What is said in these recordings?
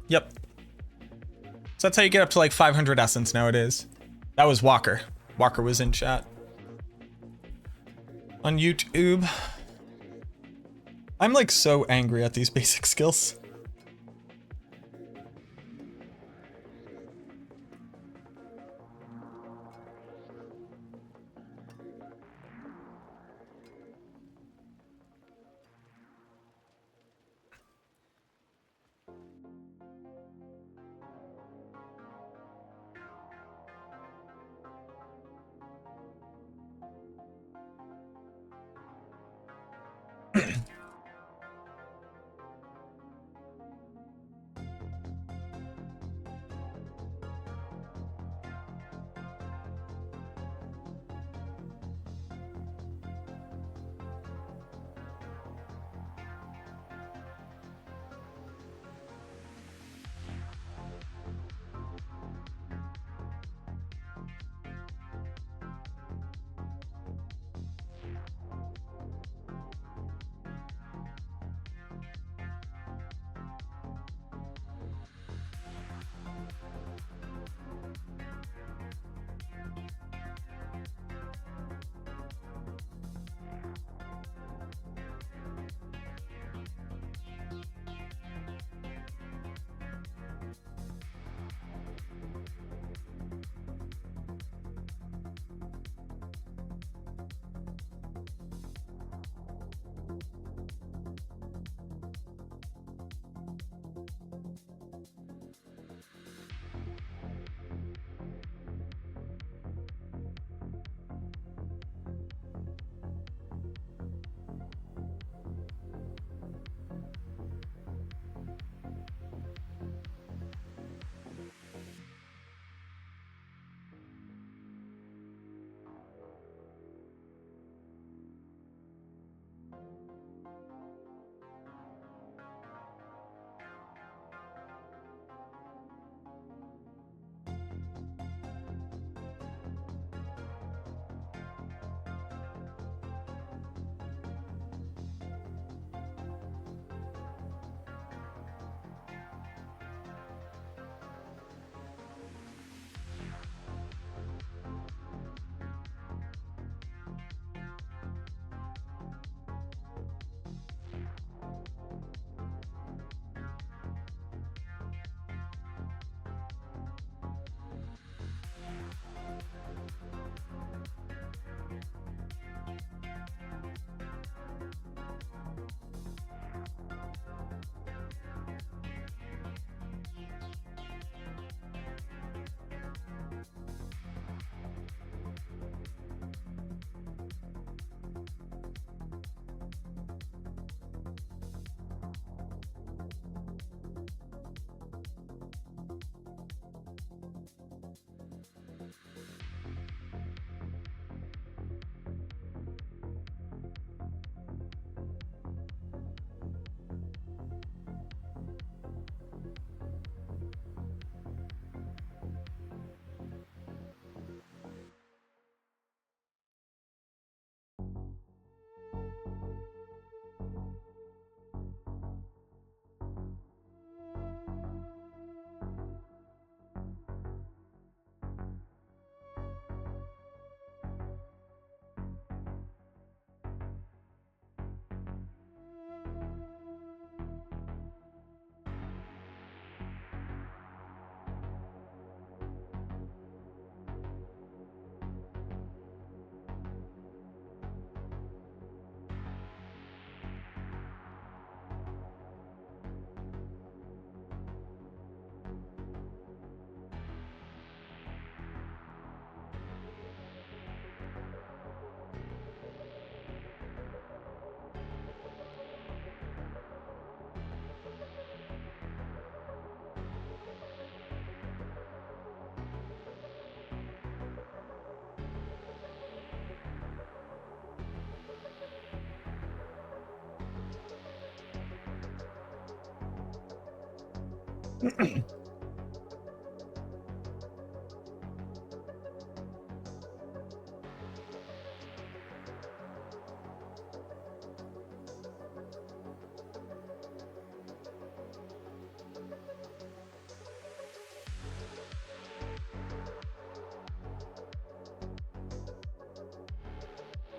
Yep. So that's how you get up to like 500 essence nowadays. That was Walker. Walker was in chat. On YouTube. I'm like so angry at these basic skills.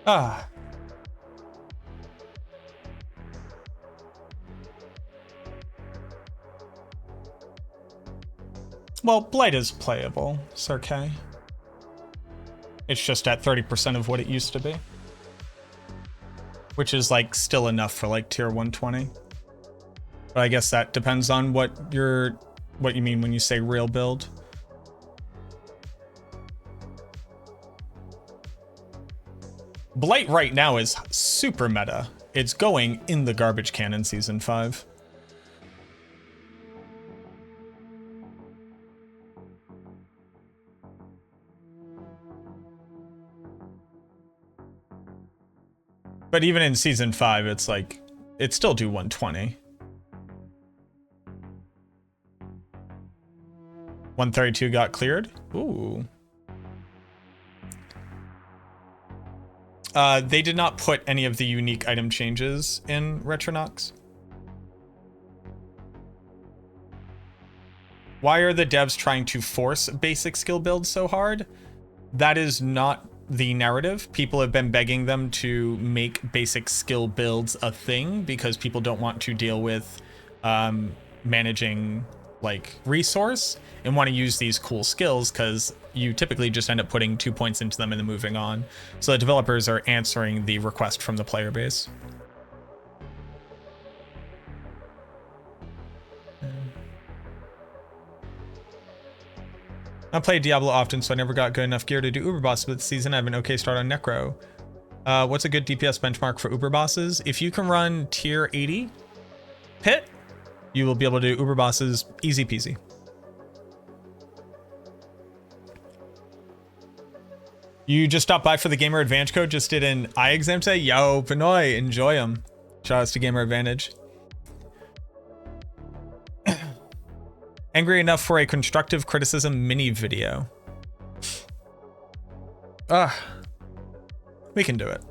Ah. Well, Blight is playable, Sirke. It's just at 30% of what it used to be. Which is like still enough for like tier 120. But I guess that depends on what you mean when you say real build. Blight right now is super meta. It's going in the garbage can in Season 5. But even in Season 5, it's like, it still do 120. 132 got cleared? Ooh. They did not put any of the unique item changes in Retronox. Why are the devs trying to force basic skill builds so hard? That is not the narrative. People have been begging them to make basic skill builds a thing because people don't want to deal with managing like resource and want to use these cool skills because you typically just end up putting 2 points into them and then moving on. So the developers are answering the request from the player base. I play Diablo often, so I never got good enough gear to do Uber bosses, but this season I have an okay start on Necro. What's a good DPS benchmark for Uber bosses? If you can run tier 80 pit, you will be able to do Uber bosses easy peasy. You just stopped by for the Gamer Advantage code, just did an eye exam today? Yo, Pinoy, enjoy them. Shout outs to Gamer Advantage. Angry enough for a constructive criticism mini video. We can do it.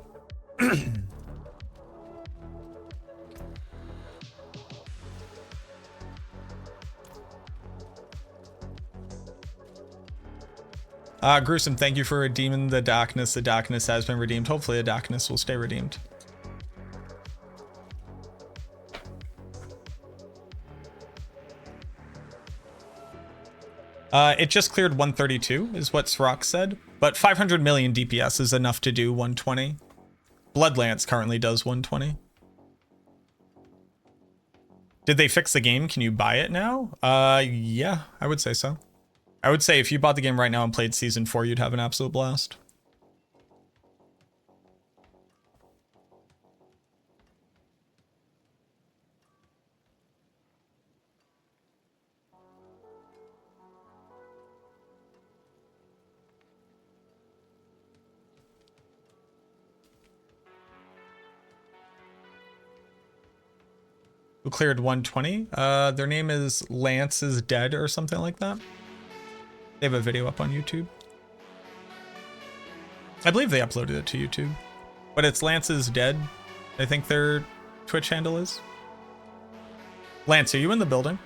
Gruesome, thank you for redeeming the darkness. The darkness has been redeemed. Hopefully the darkness will stay redeemed. It just cleared 132 is what Srock said, but 500 million DPS is enough to do 120. Bloodlance currently does 120. Did they fix the game? Can you buy it now? Yeah, I would say so. I would say if you bought the game right now and played Season 4, you'd have an absolute blast. Who cleared 120? Their name is Lance is Dead or something like that. They have a video up on YouTube. I believe they uploaded it to YouTube. But it's Lance is Dead, I think their Twitch handle is. Lance, are you in the building?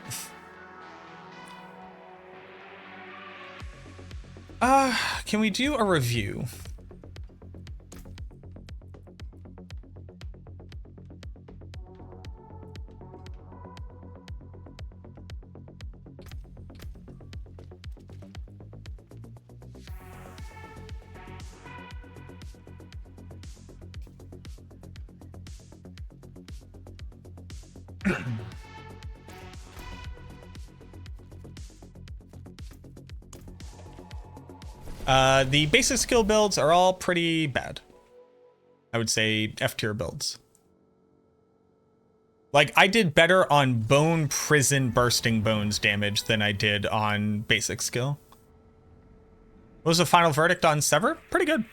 Can we do a review? The basic skill builds are all pretty bad. I would say F tier builds. Like, I did better on bone prison bursting bones damage than I did on basic skill. What was the final verdict on Sever? Pretty good.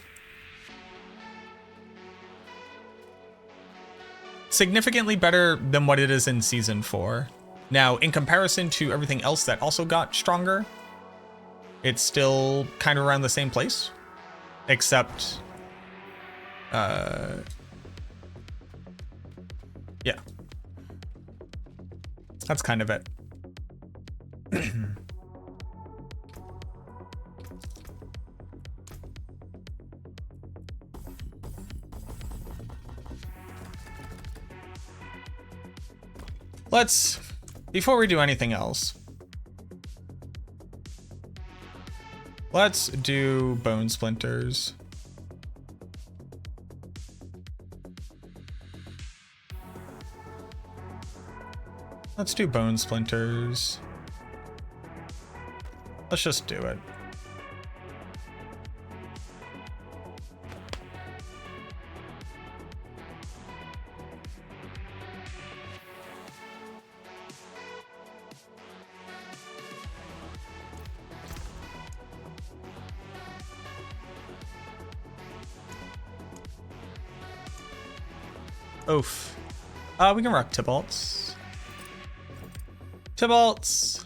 Significantly better than what it is in Season 4. Now, in comparison to everything else that also got stronger, it's still kind of around the same place, except, yeah. That's kind of it. Let's, before we do anything else, let's do bone splinters. Let's do bone splinters. Let's just do it. Oof. We can rock Tybalts. Tybalts.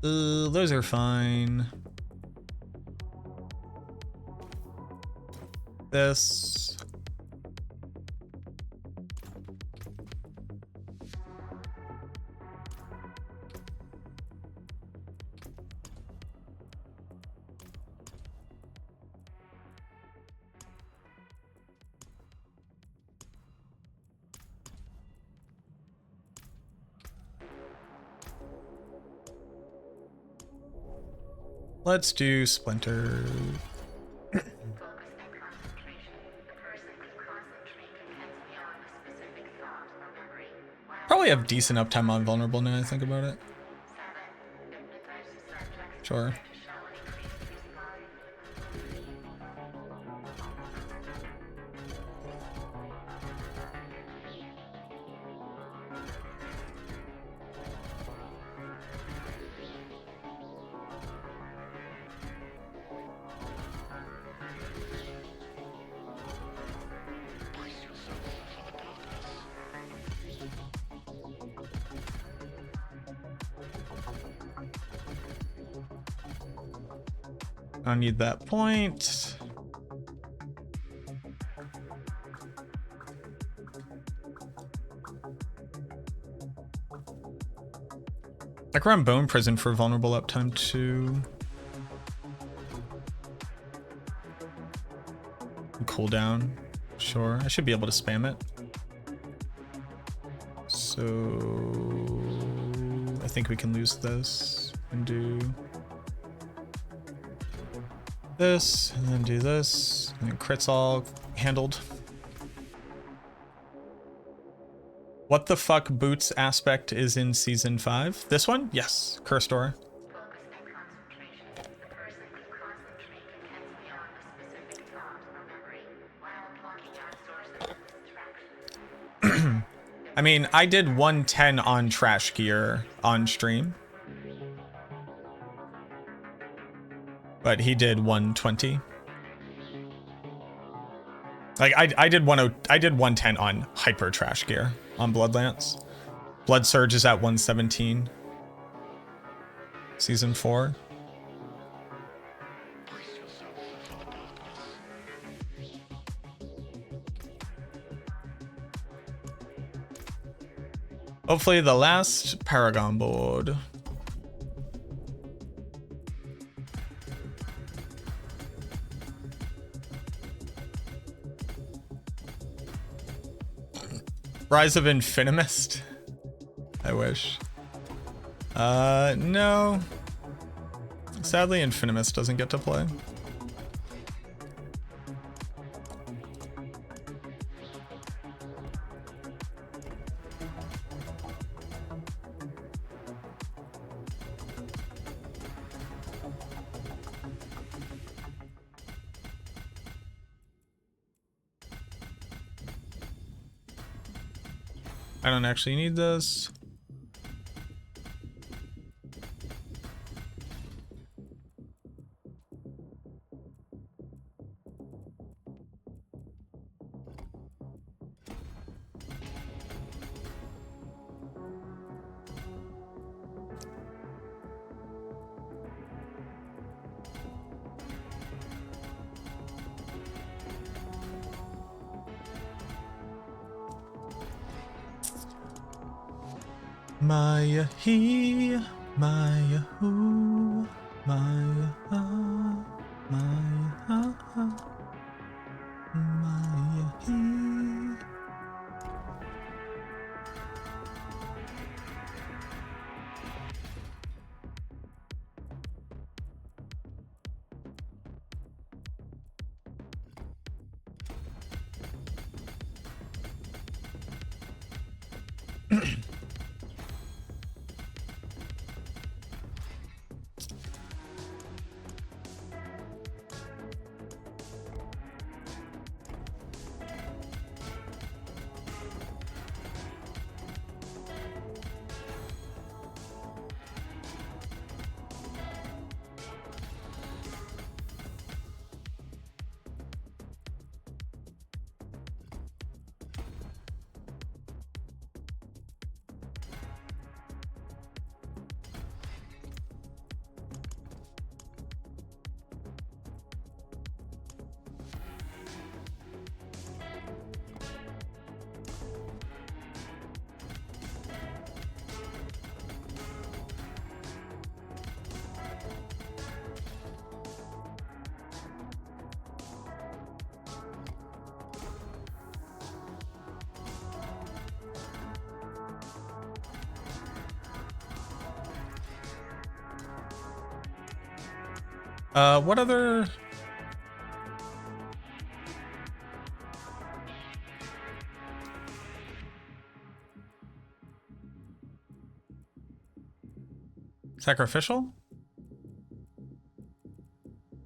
Those are fine. This. Let's do Splinter. Probably have decent uptime on Vulnerable now I think about it. Sure. I need that point. I can run Bone Prison for vulnerable uptime too. Cooldown. Sure, I should be able to spam it. So I think we can lose this and do this, and then do this, and then crits all handled. What the fuck boots aspect is in season 5? This one? Yes, Cursed Aura. I mean, I did 110 on Trash Gear on stream. But he did 120. Like I did 110 on Hyper Trash Gear on Bloodlance. Blood Surge is at 117. Season 4. Hopefully the last Paragon board. Rise of Infinimist? I wish. No. Sadly, Infinimist doesn't get to play. I don't actually need this. Maya he, Maya who, Maya ha, Maya ha, Maya he. What other... Sacrificial?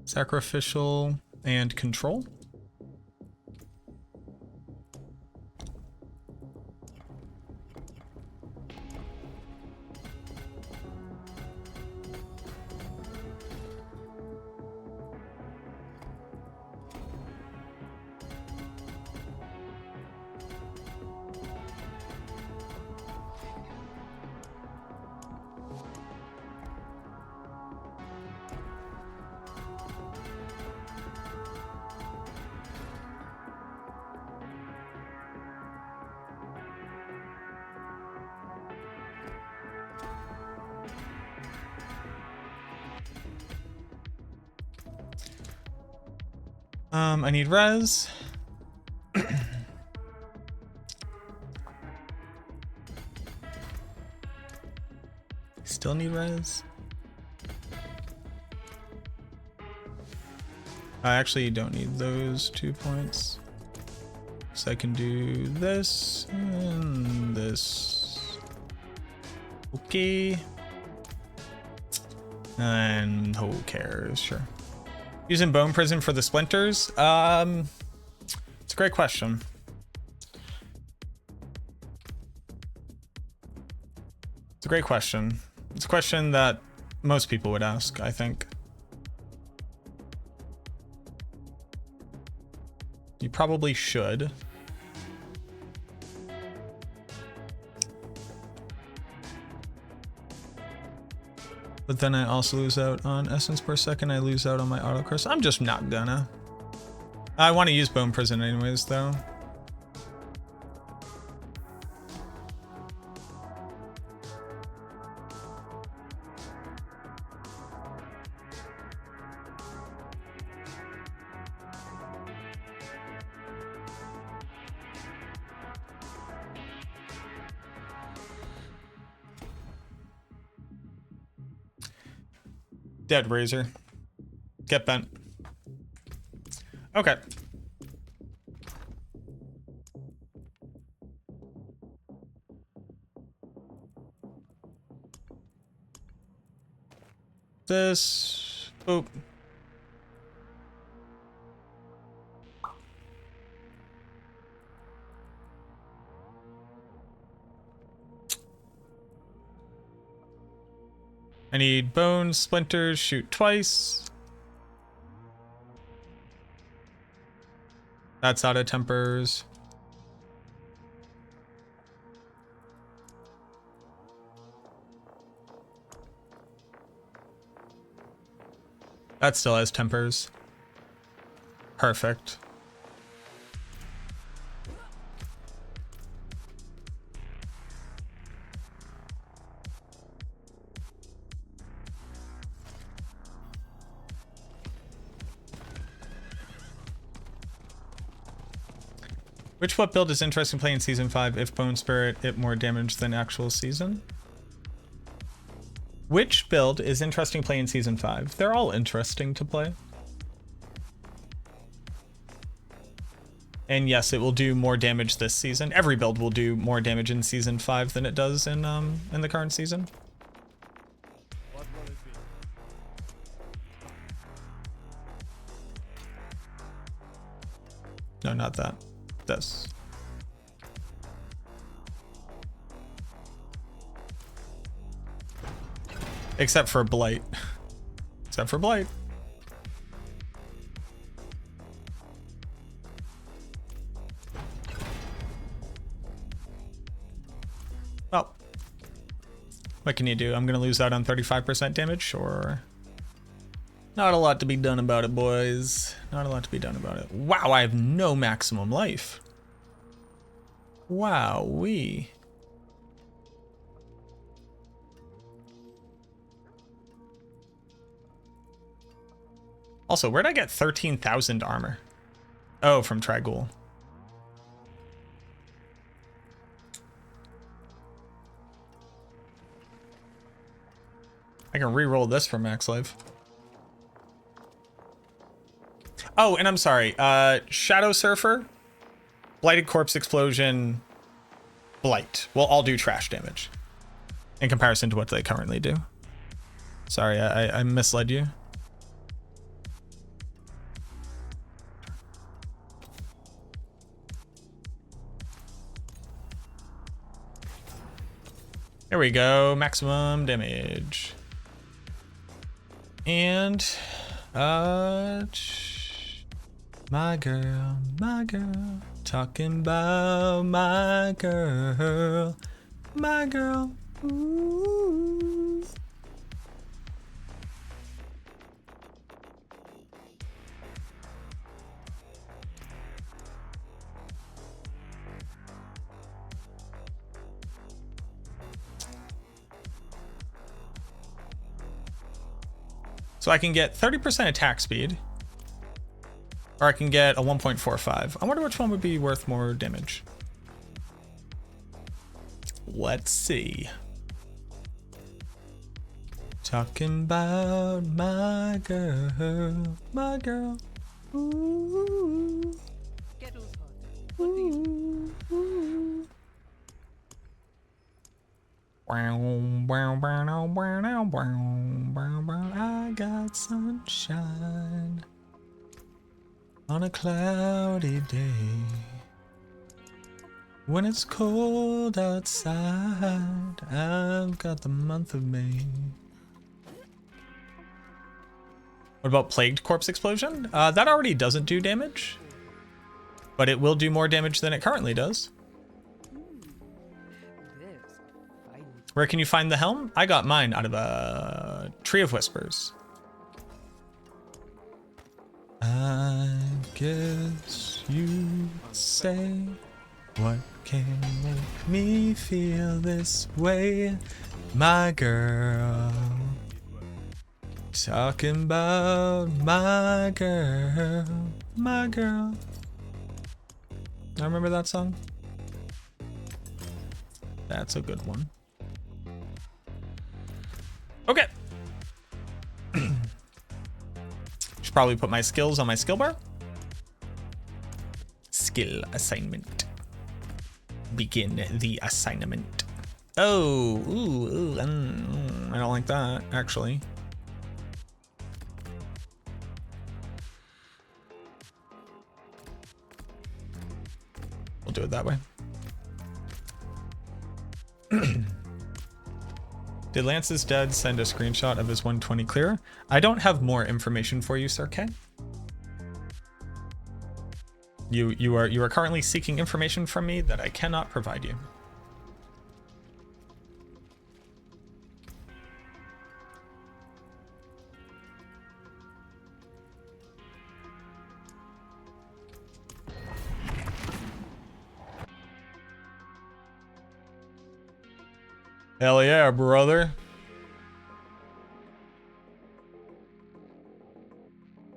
Sacrificial and control? I need res. Still need res. I actually don't need those 2 points. So I can do this and this. Okay. And who cares? Sure. Using Bone Prison for the splinters? It's a great question. It's a great question. It's a question that most people would ask, I think. You probably should. But then I also lose out on essence per second. I lose out on my autocross. I'm just not gonna. I want to use Bone Prison anyways, though. Dead Razor. Get bent. Okay. This. Boop. I need bone splinters, shoot twice. That's out of tempers. That still has tempers. Perfect. Which what build is interesting playing in Season 5 if Bone Spirit hit more damage than actual season? Which build is interesting playing in Season 5? They're all interesting to play. And yes, it will do more damage this season. Every build will do more damage in Season 5 than it does in the current season. What will it be? No, not that. This. Except for Blight. Except for Blight. Well, what can you do? I'm gonna lose out on 35% damage, or not a lot to be done about it, boys. Not a lot to be done about it. Wow, I have no maximum life. Wow-wee. Also, where'd I get 13,000 armor? Oh, from Trag'Oul. I can re-roll this for max life. Oh, and I'm sorry. Shadow Surfer, Blighted Corpse Explosion, Blight will all do trash damage in comparison to what they currently do. Sorry, I misled you. There we go, maximum damage. And, my girl, talking about my girl, ooh. So I can get 30% attack speed, or I can get a 1.45. I wonder which one would be worth more damage. Let's see. Talking about my girl, ooh, Kettle's hot. What do you ooh. I got sunshine on a cloudy day when it's cold outside. I've got the month of May. What about Plagued Corpse Explosion? That already doesn't do damage, but it will do more damage than it currently does. Where can you find the helm? I got mine out of a Tree of Whispers. I guess you'd say, what can make me feel this way? My girl. Talking about my girl. I remember that song. That's a good one. Okay. Should probably put my skills on my skill bar. Skill assignment. Begin the assignment. Oh, ooh, I don't like that, actually. We'll do it that way. Did Lance's dad send a screenshot of his 120 clear? I don't have more information for you, Sir K. You are currently seeking information from me that I cannot provide you. Hell yeah, brother.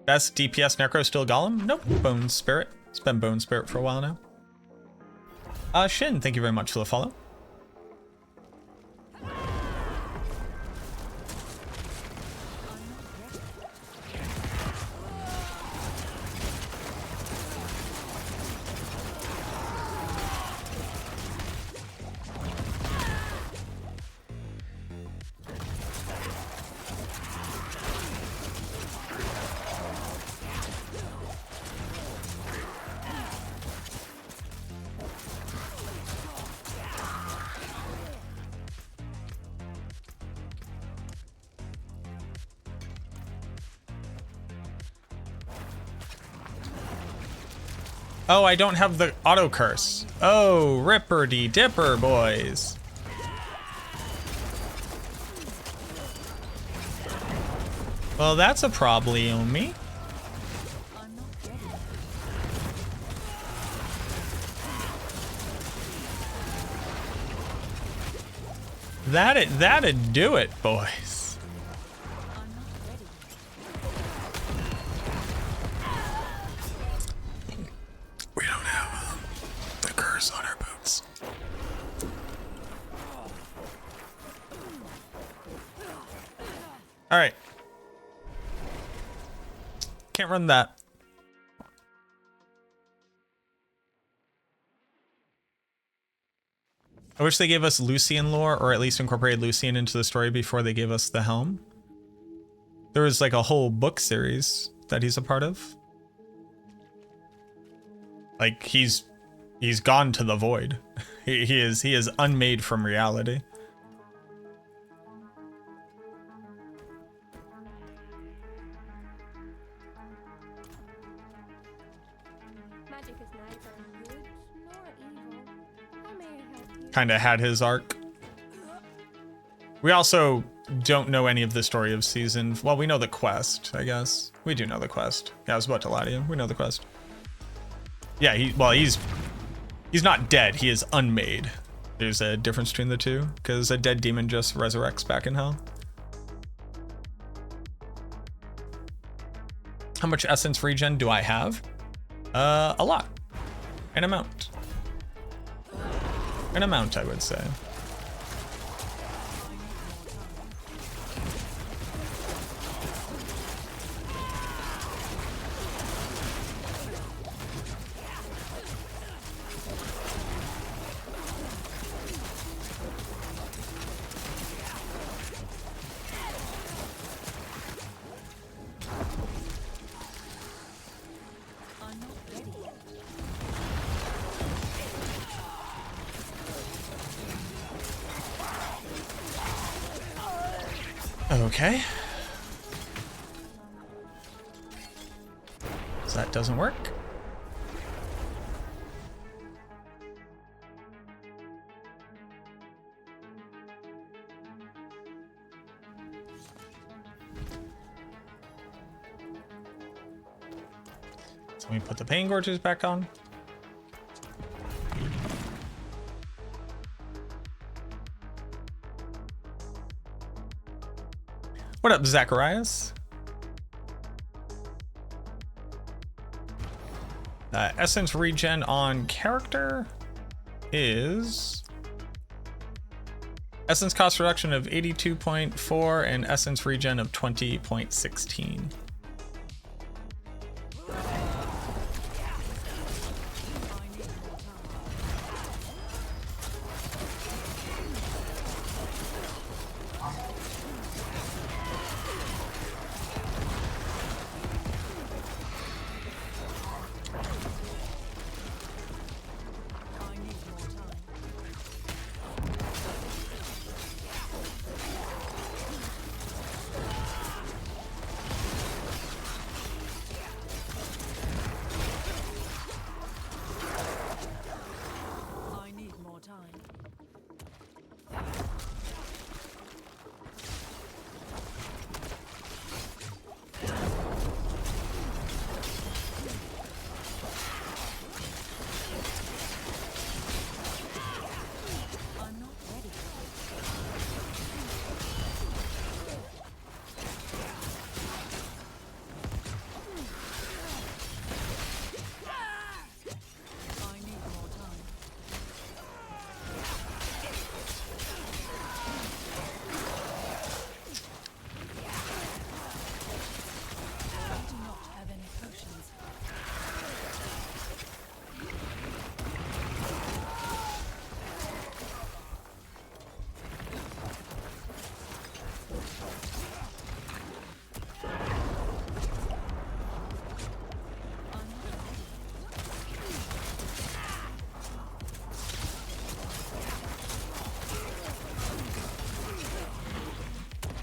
Best DPS Necro still Golem? Nope. Bone Spirit. It's been Bone Spirit for a while now. Shin, thank you very much for the follow. Oh, I don't have the auto curse. Oh, ripperty dipper, boys. Well, that's a problem. I'm not ready. That'd do it, boys. I'm not ready. We don't have the curse on our boots. All right. Can't run that. I wish they gave us Lucian lore, or at least incorporated Lucian into the story before they gave us the helm. There was like a whole book series that he's a part of. Like he's gone to the void. He is unmade from reality. Magic is neither good nor evil. How may I help you? Kind of had his arc. We also don't know any of the story of season. Well, we know the quest, I guess. We do know the quest. Yeah, I was about to lie to you. We know the quest. Yeah, he's not dead. He is unmade. There's a difference between the two, because a dead demon just resurrects back in hell. How much essence regen do I have? A lot. An amount. An amount, I would say. I'm not ready. Okay. So that doesn't work. So we put the pain gorges back on. What up, Zacharias? Essence regen on character is essence cost reduction of 82.4 and essence regen of 20.16. I need more time. I need more time. I'm not ready. I need more time. I do not have any potions. I'm not ready.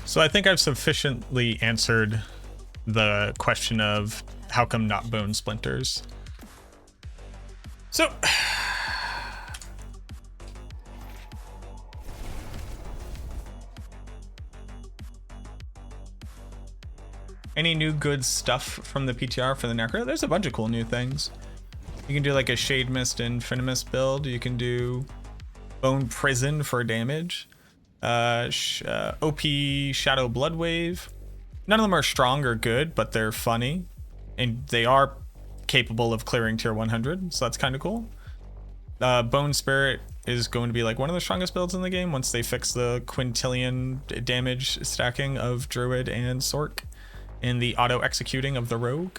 So I think I've sufficiently answered the question of how come not bone splinters. So any new good stuff from the PTR for the Necro? There's a bunch of cool new things. You can do like a Shade Mist and Infinimus build. You can do Bone Prison for damage. OP Shadow Blood Wave. None of them are strong or good, but they're funny. And they are capable of clearing tier 100, so that's kind of cool. Bone Spirit is going to be like one of the strongest builds in the game once they fix the quintillion damage stacking of Druid and Sork and the auto executing of the Rogue.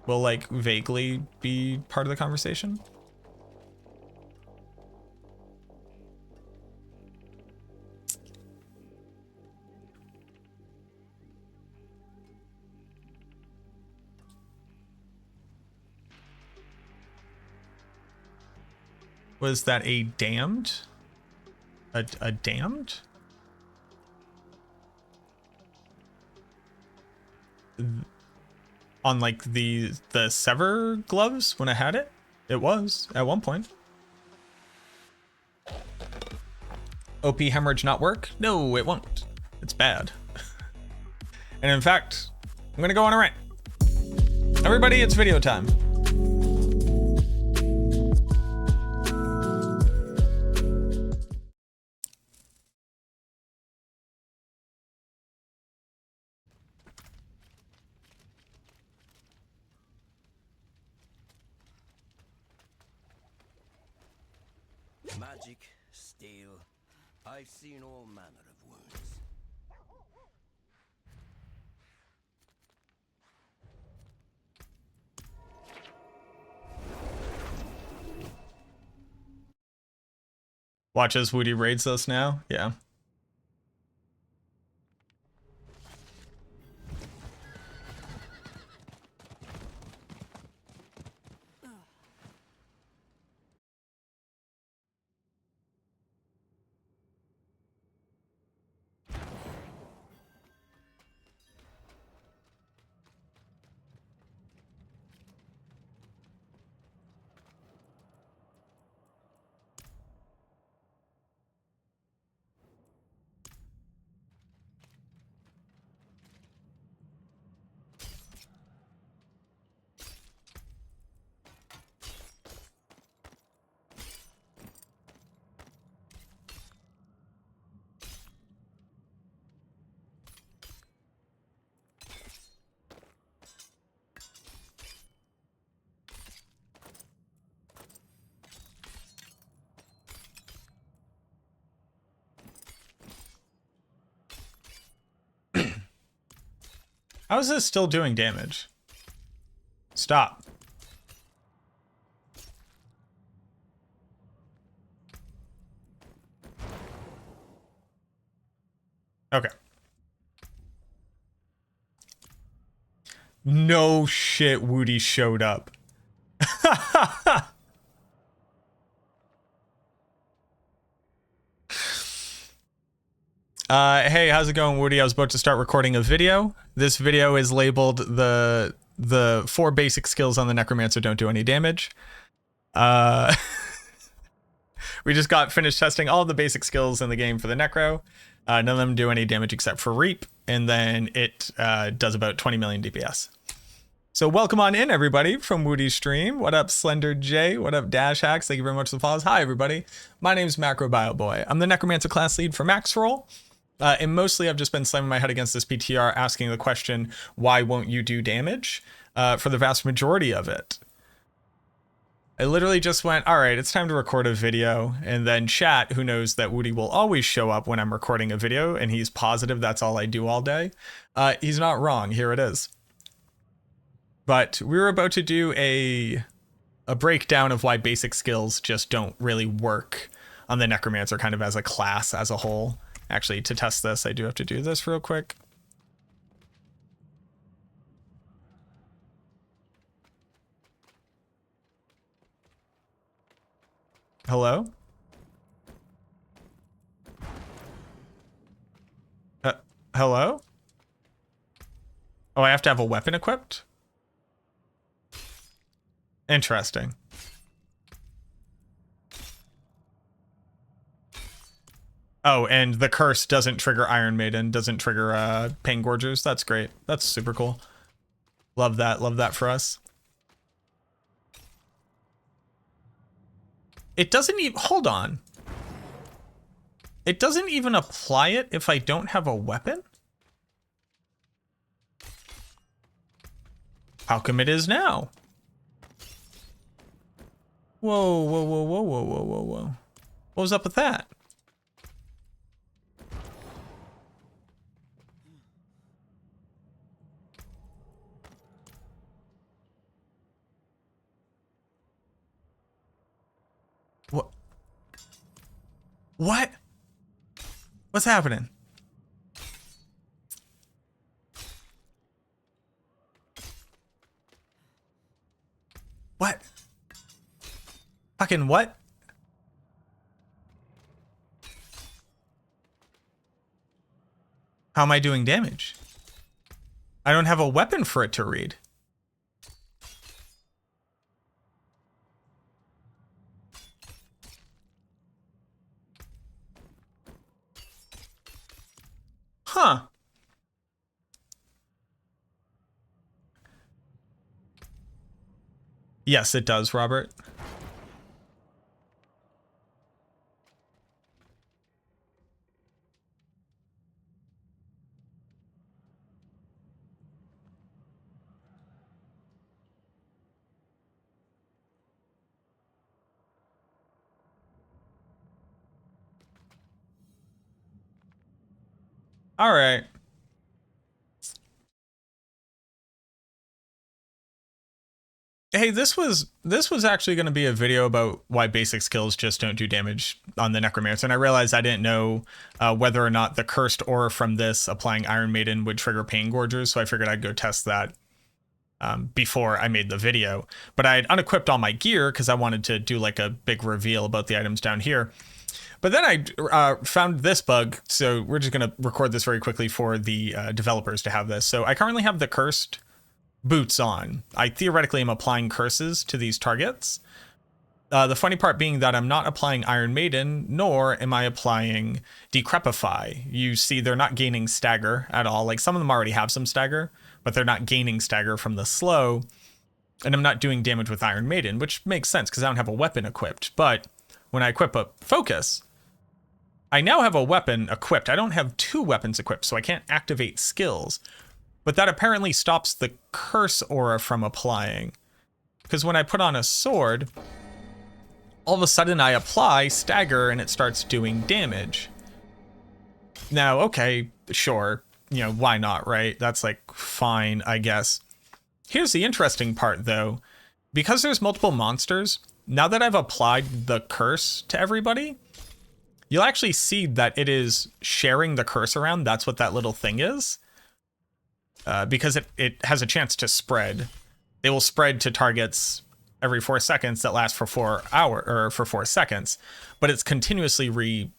Will like vaguely be part of the conversation. Was that a damned? A damned? On like the Sever gloves when I had it? It was at one point. OP Hemorrhage not work? No, it won't. It's bad. And in fact, I'm gonna go on a rant. Everybody, it's video time. Magic, steel, I've seen all manner of wounds. Watch as Woody raids us now. Yeah. How is this still doing damage? Stop. Okay. No shit, Woody showed up. Hey, how's it going, Woody? I was about to start recording a video. This video is labeled the 4 basic skills on the Necromancer don't do any damage. We just got finished testing all of the basic skills in the game for the Necro. None of them do any damage except for Reap, and then it does about 20 million DPS. So welcome on in, everybody, from Woody's stream. What up, Slender J? What up, Dash Hacks? Thank you very much for the follows. Hi, everybody. My name is Macrobio Boy. I'm the Necromancer class lead for Maxroll. And mostly I've just been slamming my head against this PTR asking the question, why won't you do damage? For the vast majority of it. I literally just went, all right, it's time to record a video. And then chat, who knows that Woody will always show up when I'm recording a video, and he's positive that's all I do all day. He's not wrong. Here it is. But we were about to do a breakdown of why basic skills just don't really work on the Necromancer kind of as a class as a whole. Actually, to test this, I do have to do this real quick. Hello? Hello? Oh, I have to have a weapon equipped? Interesting. Oh, and the curse doesn't trigger Iron Maiden, doesn't trigger Pain Gorgers. That's great. That's super cool. Love that. Love that for us. It doesn't even... Hold on. It doesn't even apply it if I don't have a weapon? How come it is now? Whoa, whoa, whoa, whoa, whoa, whoa, whoa, whoa. What was up with that? What? What? What's happening? What? Fucking what? How am I doing damage? I don't have a weapon for it to read. Huh. Yes, it does, Robert. All right. Hey, this was actually going to be a video about why basic skills just don't do damage on the Necromancer, and I realized I didn't know whether or not the cursed aura from this applying Iron Maiden would trigger Pain Gorgers, so I figured I'd go test that before I made the video. But I had unequipped all my gear because I wanted to do like a big reveal about the items down here. But then I found this bug, so we're just going to record this very quickly for the developers to have this. So I currently have the cursed boots on. I theoretically am applying curses to these targets. The funny part being that I'm not applying Iron Maiden, nor am I applying Decrepify. You see, they're not gaining stagger at all. Like, some of them already have some stagger, but they're not gaining stagger from the slow. And I'm not doing damage with Iron Maiden, which makes sense because I don't have a weapon equipped. But when I equip a focus, I now have a weapon equipped. I don't have two weapons equipped, so I can't activate skills. But that apparently stops the curse aura from applying. Because when I put on a sword, all of a sudden I apply stagger and it starts doing damage. Now, okay, sure, you know, why not, right? That's like fine, I guess. Here's the interesting part though. Because there's multiple monsters, now that I've applied the curse to everybody, you'll actually see that it is sharing the curse around. That's what that little thing is. Because it has a chance to spread. They will spread to targets every 4 seconds that last for 4 hours or for 4 seconds, but it's continuously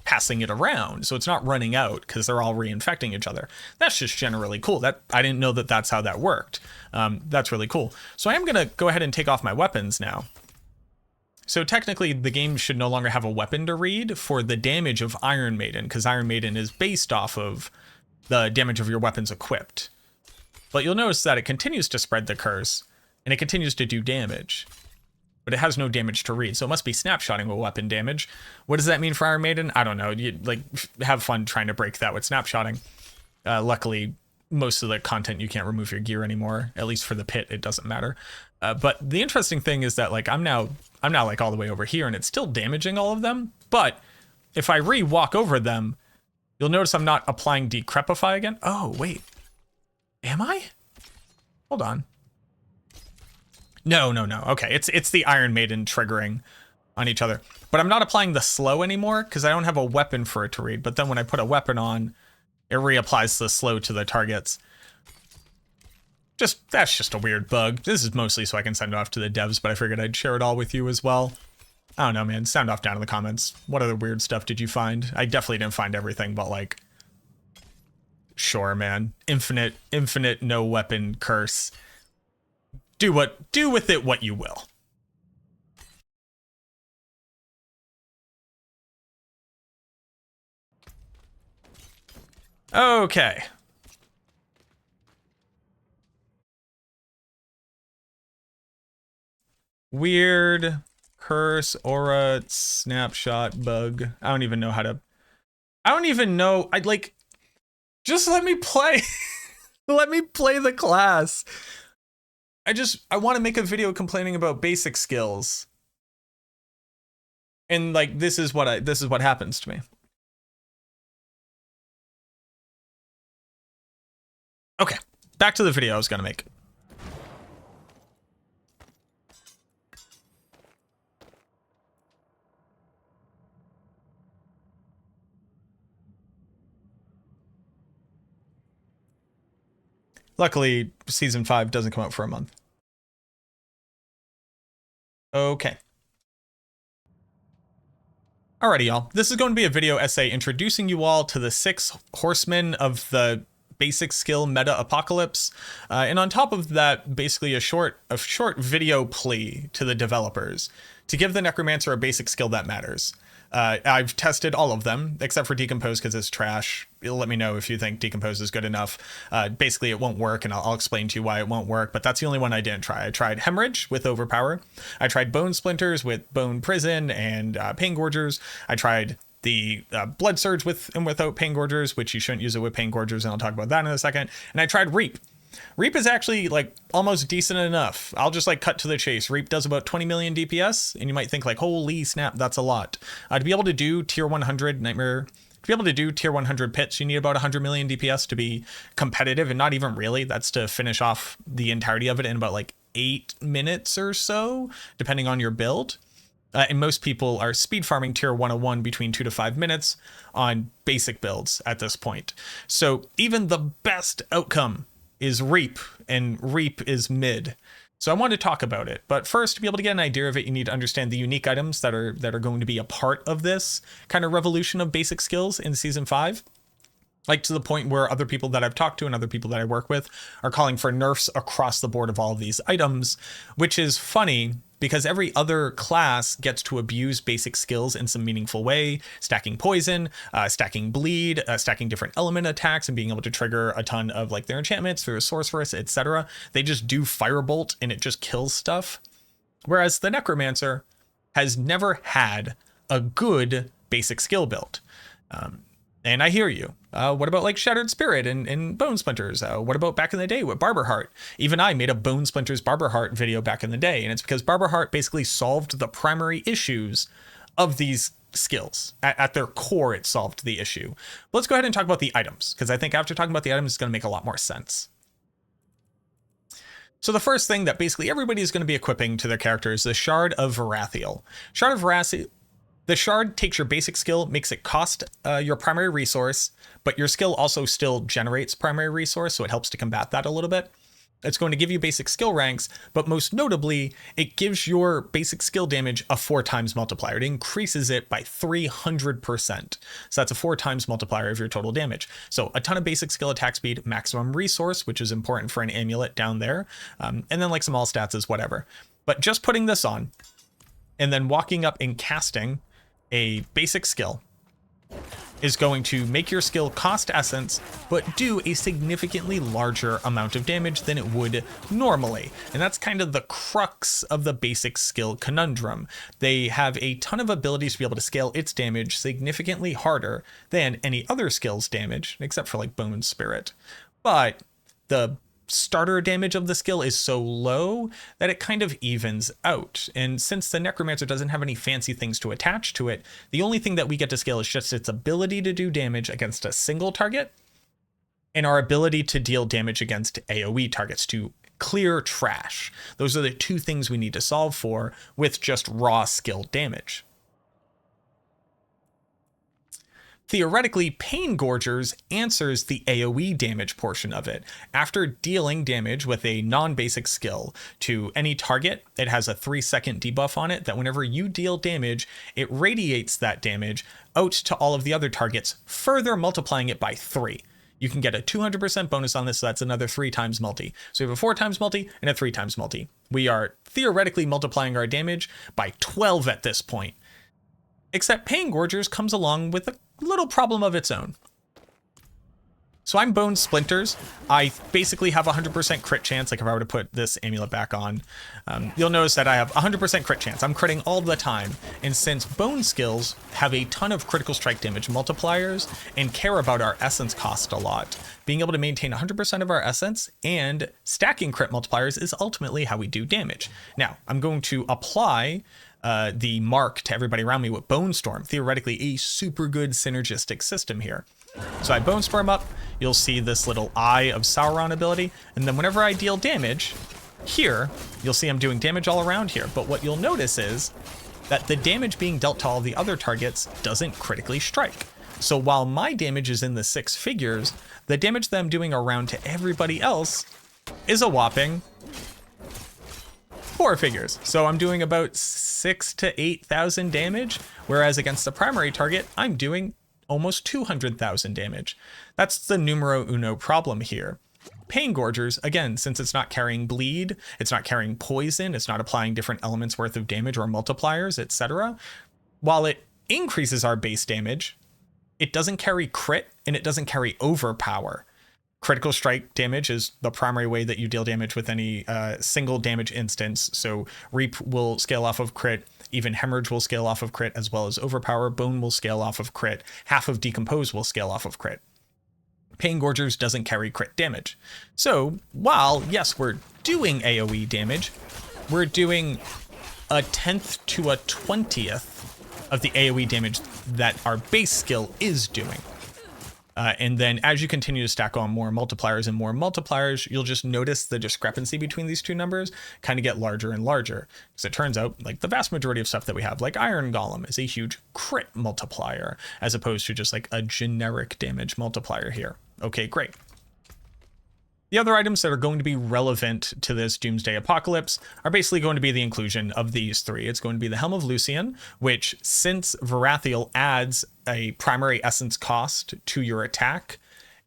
passing it around, so it's not running out because they're all reinfecting each other. That's just generally cool. That I didn't know that that's how that worked. That's really cool. So I am gonna go ahead and take off my weapons now. So technically the game should no longer have a weapon to read for the damage of Iron Maiden, because Iron Maiden is based off of the damage of your weapons equipped. But you'll notice that it continues to spread the curse, and it continues to do damage. But it has no damage to read, so it must be snapshotting with weapon damage. What does that mean for Iron Maiden? I don't know. You like have fun trying to break that with snapshotting. Luckily, most of the content you can't remove your gear anymore. At least for the pit, it doesn't matter. But the interesting thing is that like I'm now like all the way over here, and it's still damaging all of them. But if I walk over them, you'll notice I'm not applying Decrepify again. Oh, wait. Am I? Hold on. No. Okay, it's the Iron Maiden triggering on each other. But I'm not applying the slow anymore because I don't have a weapon for it to read. But then when I put a weapon on, it reapplies the slow to the targets. That's just a weird bug. This is mostly so I can send it off to the devs, but I figured I'd share it all with you as well. I don't know, man. Sound off down in the comments. What other weird stuff did you find? I definitely didn't find everything, but like, sure, man. Infinite no weapon curse. do with it what you will. Okay. Weird curse aura snapshot bug. I don't even know how to. I don't even know. I'd like. Just let me play. Let me play the class. I want to make a video complaining about basic skills. And like this is what happens to me. Okay, back to the video I was gonna make. Luckily, season 5 doesn't come out for a month. Okay. Alrighty, y'all. This is going to be a video essay introducing you all to the 6 horsemen of the basic skill meta apocalypse. And on top of that, basically a short video plea to the developers to give the Necromancer a basic skill that matters. I've tested all of them, except for Decompose because it's trash. You'll let me know if you think Decompose is good enough. Basically, it won't work, and I'll explain to you why it won't work, but that's the only one I didn't try. I tried Hemorrhage with Overpower. I tried Bone Splinters with Bone Prison and Pain Gorgers. I tried the Blood Surge with and without Pain Gorgers, which you shouldn't use it with Pain Gorgers, and I'll talk about that in a second. And I tried Reap. Reap is actually like almost decent enough. I'll just like cut to the chase. Reap does about 20 million DPS, and you might think like, holy snap, that's a lot. To be able to do tier 100 Nightmare, to be able to do tier 100 pits, you need about 100 million DPS to be competitive, and not even really. That's to finish off the entirety of it in about like 8 minutes or so, depending on your build. And most people are speed farming tier 101 between 2 to 5 minutes on basic builds at this point. So even the best outcome is Reap, and Reap is mid. So I want to talk about it, but first, to be able to get an idea of it, you need to understand the unique items that are going to be a part of this kind of revolution of basic skills in season 5. Like to the point where other people that I've talked to and other people that I work with are calling for nerfs across the board of all of these items, which is funny because every other class gets to abuse basic skills in some meaningful way, stacking poison, stacking bleed, stacking different element attacks, and being able to trigger a ton of like their enchantments through a sorceress, etc. They just do Firebolt and it just kills stuff. Whereas the Necromancer has never had a good basic skill build. And I hear you. What about like Shattered Spirit and Bone Splinters? What about back in the day with Barberheart? Even I made a Bone Splinters Barberheart video back in the day, and it's because Barberheart basically solved the primary issues of these skills. At their core, it solved the issue. Let's go ahead and talk about the items, because I think after talking about the items, it's going to make a lot more sense. So the first thing that basically everybody is going to be equipping to their character is the Shard of Varathiel. Shard of Varathiel. The shard takes your basic skill, makes it cost your primary resource, but your skill also still generates primary resource, so it helps to combat that a little bit. It's going to give you basic skill ranks, but most notably, it gives your basic skill damage a 4 times multiplier. It increases it by 300%. So that's a 4 times multiplier of your total damage. So a ton of basic skill attack speed, maximum resource, which is important for an amulet down there, and then like some all stats is whatever. But just putting this on, and then walking up and casting a basic skill is going to make your skill cost essence, but do a significantly larger amount of damage than it would normally. And that's kind of the crux of the basic skill conundrum. They have a ton of abilities to be able to scale its damage significantly harder than any other skill's damage, except for like Bone Spirit. But the starter damage of the skill is so low that it kind of evens out. And since the Necromancer doesn't have any fancy things to attach to it, the only thing that we get to scale is just its ability to do damage against a single target and our ability to deal damage against AoE targets, to clear trash. Those are the 2 things we need to solve for with just raw skill damage. Theoretically, Pain Gorgers answers the AoE damage portion of it. After dealing damage with a non-basic skill to any target, it has a 3-second debuff on it that whenever you deal damage, it radiates that damage out to all of the other targets, further multiplying it by 3. you can get a 200% bonus on this, so that's another 3 times multi. So we have a 4 times multi and a 3 times multi. We are theoretically multiplying our damage by 12 at this point. Except Pain Gorgers comes along with a little problem of its own. So I'm Bone Splinters. I basically have 100% crit chance. Like if I were to put this amulet back on, you'll notice that I have 100% crit chance. I'm critting all the time. And since Bone skills have a ton of critical strike damage multipliers and care about our essence cost a lot, being able to maintain 100% of our essence and stacking crit multipliers is ultimately how we do damage. Now, I'm going to apply the mark to everybody around me with Bone Storm, theoretically a super good synergistic system here. So I Bone Storm up, you'll see this little Eye of Sauron ability, and then whenever I deal damage, here, you'll see I'm doing damage all around here, but what you'll notice is that the damage being dealt to all the other targets doesn't critically strike. So while my damage is in the 6 figures, the damage that I'm doing around to everybody else is a whopping 4 figures. So I'm doing about 6,000 to 8,000 damage, whereas against the primary target, I'm doing almost 200,000 damage. That's the numero uno problem here. Pain Gorgers, again, since it's not carrying bleed, it's not carrying poison, it's not applying different elements worth of damage or multipliers, etc. While it increases our base damage, it doesn't carry crit and it doesn't carry overpower. Critical strike damage is the primary way that you deal damage with any single damage instance. So Reap will scale off of crit, even Hemorrhage will scale off of crit, as well as Overpower. Bone will scale off of crit. Half of Decompose will scale off of crit. Pain Gorgers doesn't carry crit damage. So while, yes, we're doing AoE damage, we're doing a 10th to a 20th of the AoE damage that our base skill is doing. And then as you continue to stack on more multipliers, you'll just notice the discrepancy between these two numbers kind of get larger and larger. Because it turns out, like the vast majority of stuff that we have, like Iron Golem, is a huge crit multiplier, as opposed to just like a generic damage multiplier here. Okay, great. The other items that are going to be relevant to this Doomsday Apocalypse are basically going to be the inclusion of these 3. It's going to be the Helm of Lucian, which, since Varathiel adds a primary essence cost to your attack,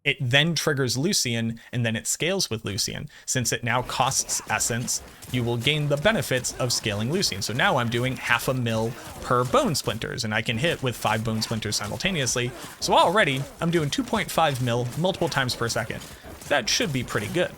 it then triggers Lucian, and then it scales with Lucian. Since it now costs essence, you will gain the benefits of scaling Lucian. So now I'm doing 0.5 mil per Bone Splinters, and I can hit with 5 Bone Splinters simultaneously. So already, I'm doing 2.5 mil multiple times per second. That should be pretty good.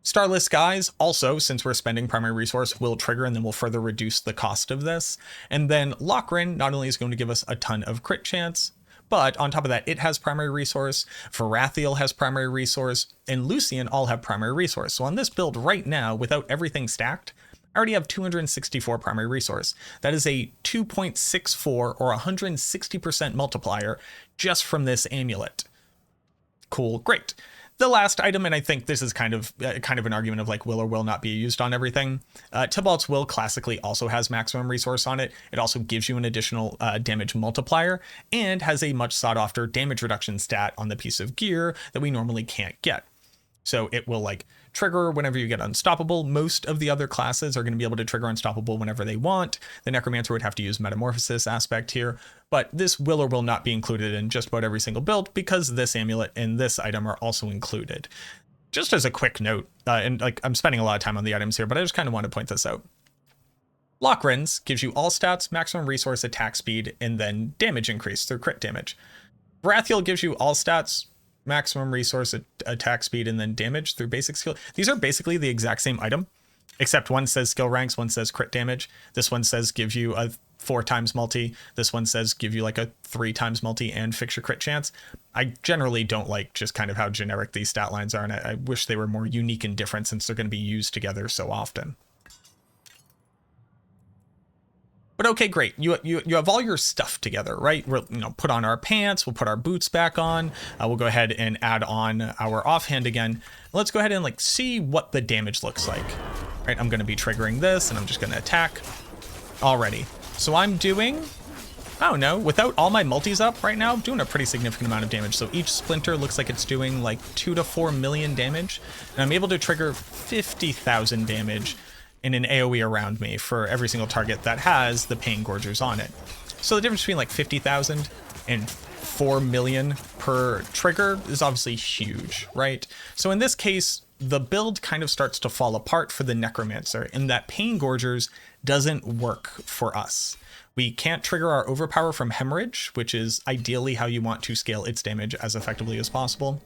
Starless Skies, also, since we're spending primary resource, will trigger and then will further reduce the cost of this. And then Lochran not only is going to give us a ton of crit chance, but on top of that, it has primary resource, Varathiel has primary resource, and Lucian all have primary resource. So on this build right now, without everything stacked, I already have 264 primary resource. That is a 2.64 or 160% multiplier just from this amulet. Cool, great. The last item, and I think this is kind of an argument of like will or will not be used on everything. Tybalt's Will classically also has maximum resource on it. It also gives you an additional damage multiplier and has a much sought after damage reduction stat on the piece of gear that we normally can't get. So it will like trigger whenever you get Unstoppable. Most of the other classes are going to be able to trigger Unstoppable whenever they want. The Necromancer would have to use Metamorphosis aspect here, but this will or will not be included in just about every single build because this amulet and this item are also included. Just as a quick note, and like I'm spending a lot of time on the items here, but I just kind of want to point this out. Lochran's gives you all stats, maximum resource, attack speed, and then damage increase through crit damage. Varathiel gives you all stats, maximum resource, attack speed, and then damage through basic skill. These are basically the exact same item, except one says skill ranks, one says crit damage. This one says give you a 4 times multi. This one says give you like a 3 times multi and fix your crit chance. I generally don't like just kind of how generic these stat lines are, and I wish they were more unique and different since they're going to be used together so often. But okay, great. You have all your stuff together, right? We'll put on our pants, we'll put our boots back on. We'll go ahead and add on our offhand again. Let's go ahead and like see what the damage looks like. Right, I'm going to be triggering this, and I'm just going to attack already. So I'm doing, I don't know, without all my multis up right now, I'm doing a pretty significant amount of damage. So each splinter looks like it's doing like 2 to 4 million damage, and I'm able to trigger 50,000 damage in an AoE around me for every single target that has the Pain Gorgers on it. So the difference between like 50,000 and 4 million per trigger is obviously huge, right? So in this case, the build kind of starts to fall apart for the Necromancer in that Pain Gorgers doesn't work for us. We can't trigger our overpower from Hemorrhage, which is ideally how you want to scale its damage as effectively as possible.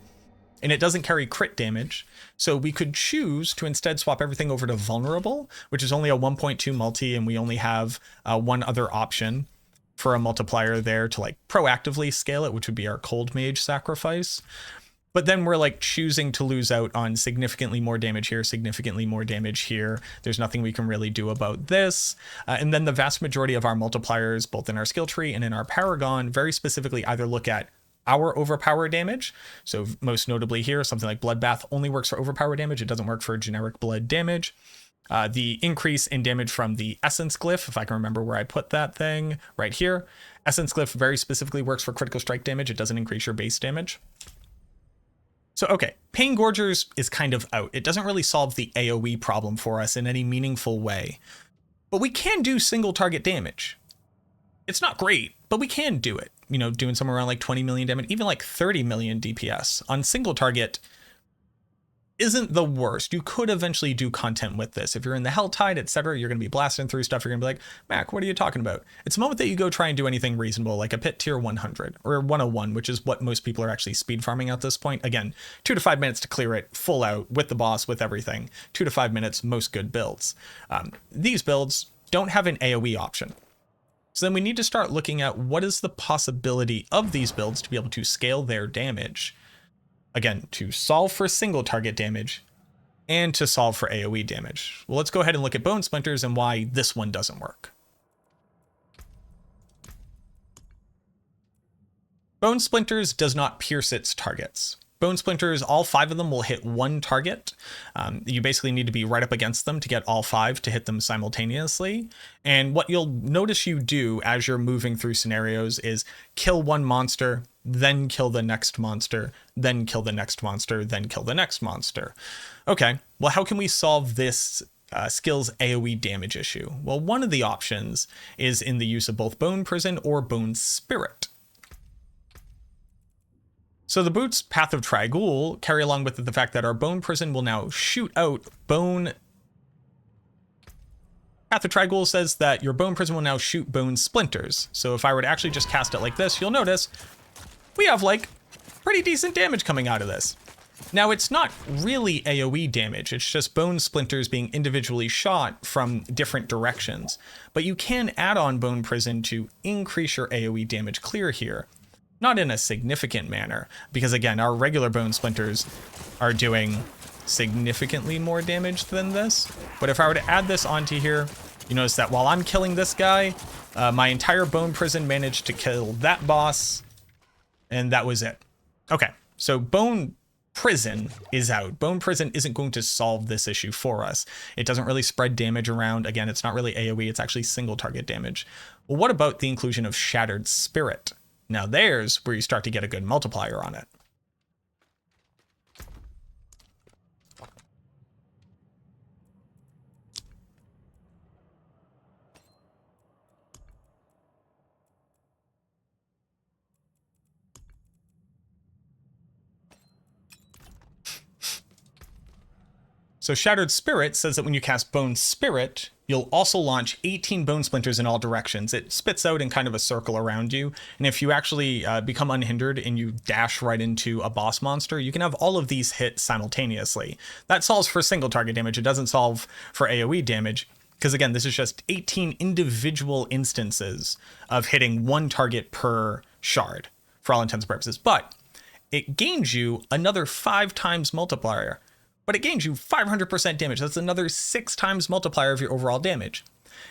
And it doesn't carry crit damage, so we could choose to instead swap everything over to Vulnerable, which is only a 1.2 multi, and we only have one other option for a multiplier there to like proactively scale it, which would be our Cold Mage Sacrifice. But then we're like choosing to lose out on significantly more damage here, significantly more damage here. There's nothing we can really do about this. And then the vast majority of our multipliers, both in our skill tree and in our Paragon, very specifically either look at our overpower damage. So most notably here, something like Bloodbath only works for overpower damage. It doesn't work for generic blood damage. The increase in damage from the Essence Glyph, if I can remember where I put that thing, right here. Essence Glyph very specifically works for critical strike damage. It doesn't increase your base damage. So, okay, Pain Gorgers is kind of out. It doesn't really solve the AoE problem for us in any meaningful way. But we can do single target damage. It's not great, but we can do it. You know, doing somewhere around like 20 million damage, even like 30 million DPS on single target isn't the worst. You could eventually do content with this. If you're in the Helltide, etc., you're going to be blasting through stuff. You're going to be like, Mac, what are you talking about? It's a moment that you go try and do anything reasonable, like a pit tier 100 or 101, which is what most people are actually speed farming at this point. Again, 2 to 5 minutes to clear it full out with the boss, with everything. 2 to 5 minutes, most good builds. These builds don't have an AoE option. So then we need to start looking at what is the possibility of these builds to be able to scale their damage. Again, to solve for single target damage and to solve for AoE damage. Well, let's go ahead and look at Bone Splinters and why this one doesn't work. Bone Splinters does not pierce its targets. Bone Splinters, all 5 of them will hit one target. You basically need to be right up against them to get all 5 to hit them simultaneously. And what you'll notice you do as you're moving through scenarios is kill one monster, then kill the next monster, then kill the next monster, then kill the next monster. Okay, well, how can we solve this skill's AoE damage issue? Well, one of the options is in the use of both Bone Prison or Bone Spirit. So the boots Path of Trighoul carry along with it the fact that our Bone Prison will now shoot out bone. Path of Trighoul says that your Bone Prison will now shoot bone splinters. So if I were to actually just cast it like this, you'll notice we have like pretty decent damage coming out of this. Now it's not really AoE damage, it's just bone splinters being individually shot from different directions. But you can add on Bone Prison to increase your AoE damage clear here. Not in a significant manner, because again, our regular bone splinters are doing significantly more damage than this. But if I were to add this onto here, you notice that while I'm killing this guy, my entire Bone Prison managed to kill that boss, and that was it. Okay, so Bone Prison is out. Bone Prison isn't going to solve this issue for us. It doesn't really spread damage around. Again, it's not really AoE, it's actually single target damage. Well, what about the inclusion of Shattered Spirit? Now there's where you start to get a good multiplier on it. So Shattered Spirit says that when you cast Bone Spirit, you'll also launch 18 Bone Splinters in all directions. It spits out in kind of a circle around you. And if you actually become unhindered and you dash right into a boss monster, you can have all of these hit simultaneously. That solves for single target damage. It doesn't solve for AoE damage. Because again, this is just 18 individual instances of hitting one target per shard for all intents and purposes. But it gains you another 5 times multiplier. But it gains you 500% damage. That's another 6 times multiplier of your overall damage.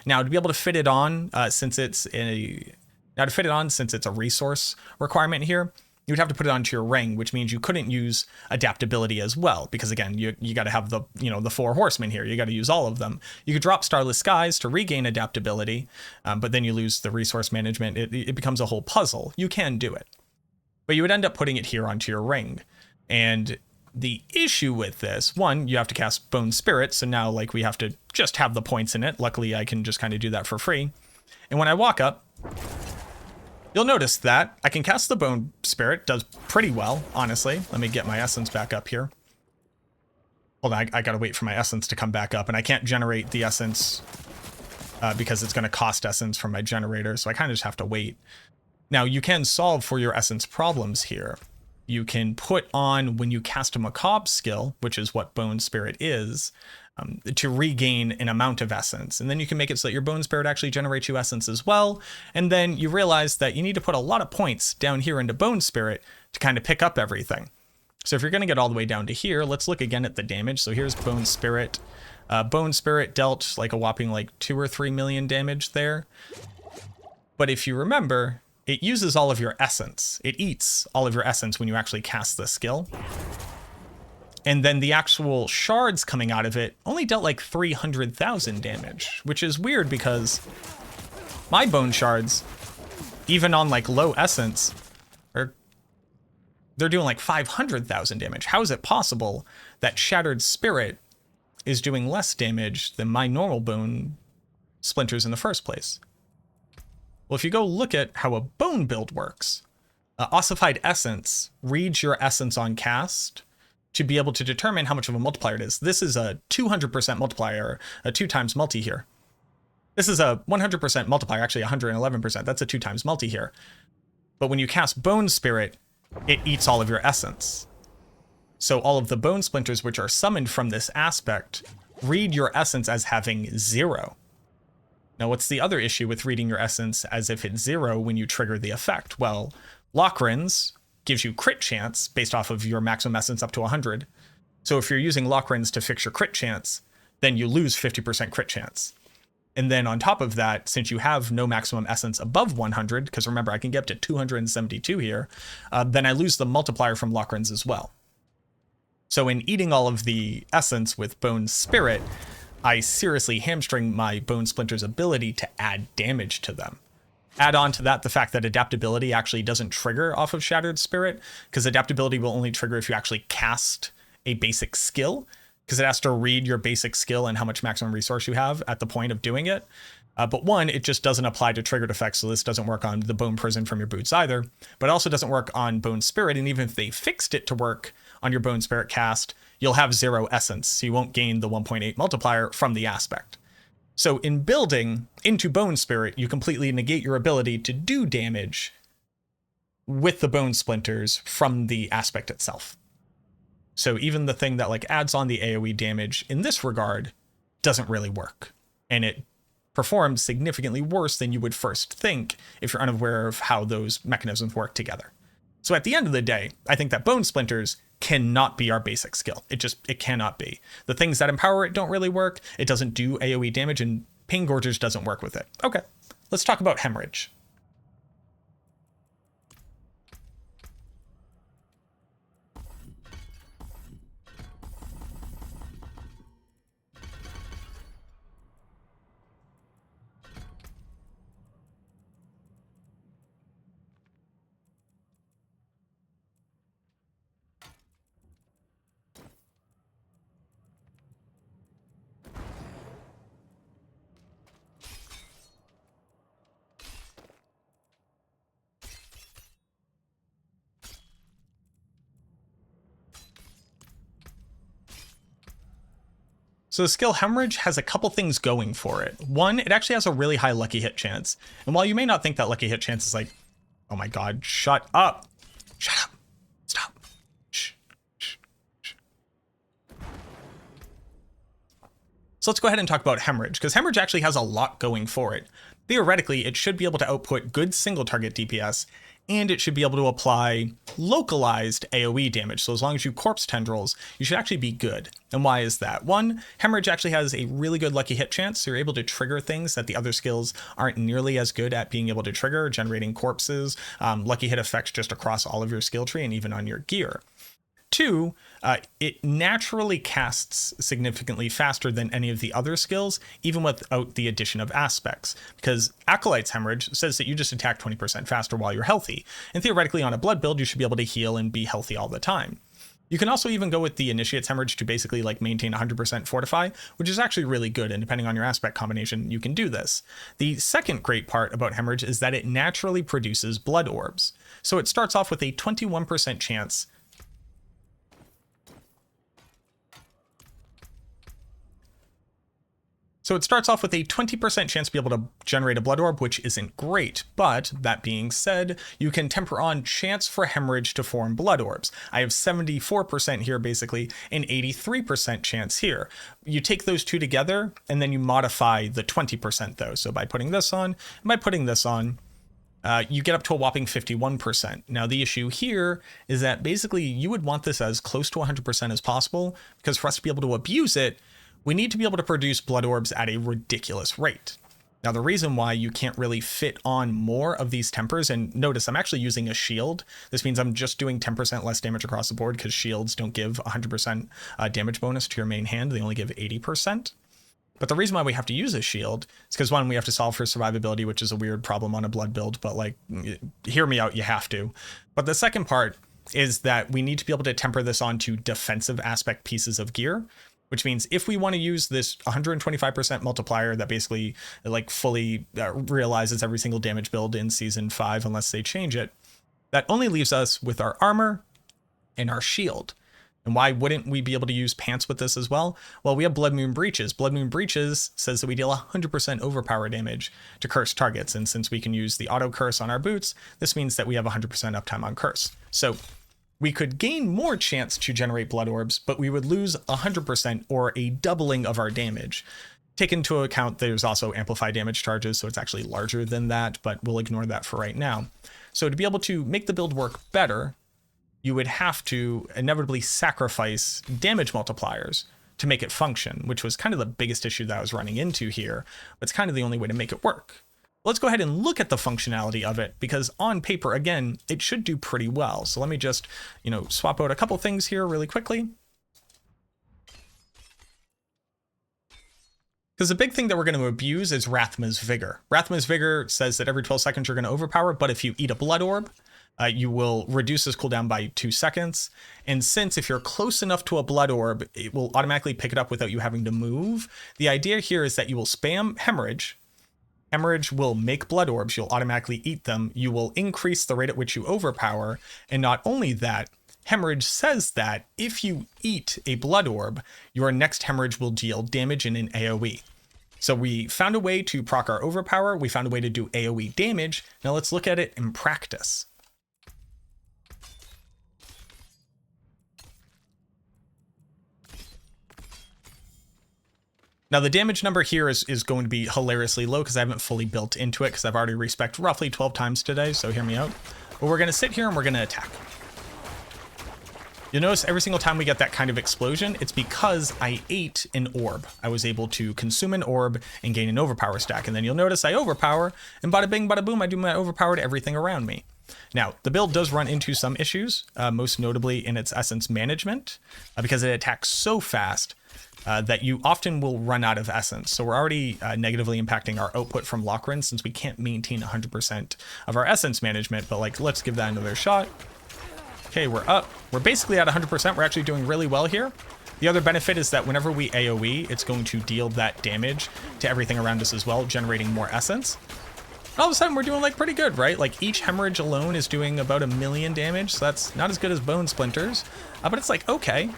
Now to be able to fit it on, since it's a resource requirement here, you would have to put it onto your ring, which means you couldn't use adaptability as well, because again, you got to have the 4 horsemen here. You got to use all of them. You could drop Starless Skies to regain adaptability, but then you lose the resource management. It becomes a whole puzzle. You can do it, but you would end up putting it here onto your ring, and the issue with this, one, you have to cast Bone Spirit, so now like we have to just have the points in it. Luckily, I can just kind of do that for free. And when I walk up, You'll notice that I can cast the Bone Spirit, does pretty well, honestly. Let me get my essence back up here. Hold on, I gotta wait for my essence to come back up, and I can't generate the essence because it's gonna cost essence from my generator, so I kind of just have to wait. Now, you can solve for your essence problems here. You can put on, when you cast a Macabre skill, which is what Bone Spirit is, to regain an amount of essence. And then you can make it so that your Bone Spirit actually generates you essence as well. And then you realize that you need to put a lot of points down here into Bone Spirit to kind of pick up everything. So if you're going to get all the way down to here, let's look again at the damage. So here's Bone Spirit. Bone Spirit dealt like a whopping like 2 or 3 million damage there. But if you remember, it uses all of your essence. It eats all of your essence when you actually cast the skill. And then the actual shards coming out of it only dealt like 300,000 damage, which is weird because my bone shards, even on like low essence, they're doing like 500,000 damage. How is it possible that Shattered Spirit is doing less damage than my normal bone splinters in the first place? Well, if you go look at how a bone build works, Ossified Essence reads your essence on cast to be able to determine how much of a multiplier it is. This is a 200% multiplier, a 2 times multi here. This is a 100% multiplier, actually 111%. That's a 2 times multi here. But when you cast Bone Spirit, it eats all of your essence. So all of the bone splinters which are summoned from this aspect read your essence as having 0. Now, what's the other issue with reading your essence as if it's 0 when you trigger the effect? Well, Lockrens gives you crit chance based off of your maximum essence up to 100. So if you're using Lockrens to fix your crit chance, then you lose 50% crit chance. And then on top of that, since you have no maximum essence above 100, because remember, I can get up to 272 here, then I lose the multiplier from Lockrens as well. So in eating all of the essence with Bone Spirit, I seriously hamstring my Bone Splinter's ability to add damage to them. Add on to that the fact that adaptability actually doesn't trigger off of Shattered Spirit, because adaptability will only trigger if you actually cast a basic skill, because it has to read your basic skill and how much maximum resource you have at the point of doing it. But one, it just doesn't apply to triggered effects, so this doesn't work on the Bone Prison from your boots either, but it also doesn't work on Bone Spirit, and even if they fixed it to work on your Bone Spirit cast, you'll have 0 essence, so you won't gain the 1.8 multiplier from the aspect. So in building into Bone Spirit, you completely negate your ability to do damage with the Bone Splinters from the aspect itself. So even the thing that like adds on the AoE damage in this regard doesn't really work. And it performs significantly worse than you would first think if you're unaware of how those mechanisms work together. So at the end of the day, I think that Bone Splinters cannot be our basic skill. It cannot be. The things that empower it don't really work. It doesn't do AoE damage, and Pain Gorgers doesn't work with it. Okay, let's talk about Hemorrhage. So the skill Hemorrhage has a couple things going for it. One, it actually has a really high lucky hit chance. And while you may not think that lucky hit chance is like, oh my god, shut up. Shut up. Stop. Shh. Shh. Shh. So let's go ahead and talk about Hemorrhage, because Hemorrhage actually has a lot going for it. Theoretically, it should be able to output good single target DPS, and it should be able to apply localized AoE damage. So as long as you corpse tendrils, you should actually be good. And why is that? One, Hemorrhage actually has a really good lucky hit chance, so you're able to trigger things that the other skills aren't nearly as good at being able to trigger, generating corpses, lucky hit effects just across all of your skill tree and even on your gear. Two, it naturally casts significantly faster than any of the other skills, even without the addition of aspects, because Acolyte's Hemorrhage says that you just attack 20% faster while you're healthy, and theoretically on a blood build you should be able to heal and be healthy all the time. You can also even go with the Initiate's Hemorrhage to basically like maintain 100% Fortify, which is actually really good, and depending on your aspect combination, you can do this. The second great part about Hemorrhage is that it naturally produces Blood Orbs. So it starts off with a 21% chance So it starts off with a 20% chance to be able to generate a Blood Orb, which isn't great. But that being said, you can temper on chance for Hemorrhage to form Blood Orbs. I have 74% here basically, and 83% chance here. You take those two together and then you modify the 20% though. So by putting this on and by putting this on, you get up to a whopping 51%. Now, the issue here is that basically you would want this as close to 100% as possible, because for us to be able to abuse it, we need to be able to produce Blood Orbs at a ridiculous rate. Now, the reason why you can't really fit on more of these tempers, and notice I'm actually using a shield. This means I'm just doing 10% less damage across the board because shields don't give 100% damage bonus to your main hand. They only give 80%. But the reason why we have to use a shield is because, one, we have to solve for survivability, which is a weird problem on a blood build, but like, hear me out, you have to. But the second part is that we need to be able to temper this onto defensive aspect pieces of gear, which means if we want to use this 125% multiplier that basically like fully realizes every single damage build in Season 5 unless they change it, that only leaves us with our armor and our shield. And why wouldn't we be able to use pants with this as well? Well, we have Blood Moon Breaches. Blood Moon Breaches says that we deal 100% overpower damage to cursed targets. And since we can use the auto curse on our boots, this means that we have 100% uptime on curse. So we could gain more chance to generate Blood Orbs, but we would lose 100% or a doubling of our damage. Take into account there's also amplified damage charges, so it's actually larger than that, but we'll ignore that for right now. So to be able to make the build work better, you would have to inevitably sacrifice damage multipliers to make it function, which was kind of the biggest issue that I was running into here, but it's kind of the only way to make it work. Let's go ahead and look at the functionality of it, because on paper, again, it should do pretty well. So let me just, swap out a couple things here really quickly. Because the big thing that we're going to abuse is Rathma's Vigor. Rathma's Vigor says that every 12 seconds you're going to overpower, but if you eat a Blood Orb, you will reduce this cooldown by 2 seconds. And since if you're close enough to a Blood Orb, it will automatically pick it up without you having to move. The idea here is that you will spam Hemorrhage. Hemorrhage will make Blood Orbs. You'll automatically eat them. You will increase the rate at which you overpower. And not only that, Hemorrhage says that if you eat a Blood Orb, your next Hemorrhage will deal damage in an AoE. So we found a way to proc our overpower. We found a way to do AoE damage. Now let's look at it in practice. Now the damage number here is going to be hilariously low because I haven't fully built into it because I've already respec'd roughly 12 times today, so hear me out. But we're going to sit here and we're going to attack. You'll notice every single time we get that kind of explosion, it's because I ate an orb. I was able to consume an orb and gain an overpower stack. And then you'll notice I overpower, and bada bing, bada boom, I do my overpower to everything around me. Now, the build does run into some issues, most notably in its essence management, because it attacks so fast that you often will run out of essence. So we're already negatively impacting our output from Lochran since we can't maintain 100% of our essence management, but like, let's give that another shot. Okay, we're up. We're basically at 100%. We're actually doing really well here. The other benefit is that whenever we AoE, it's going to deal that damage to everything around us as well, generating more essence. All of a sudden, we're doing like pretty good, right? Like each Hemorrhage alone is doing about 1 million damage, so that's not as good as Bone Splinters, but it's like, okay.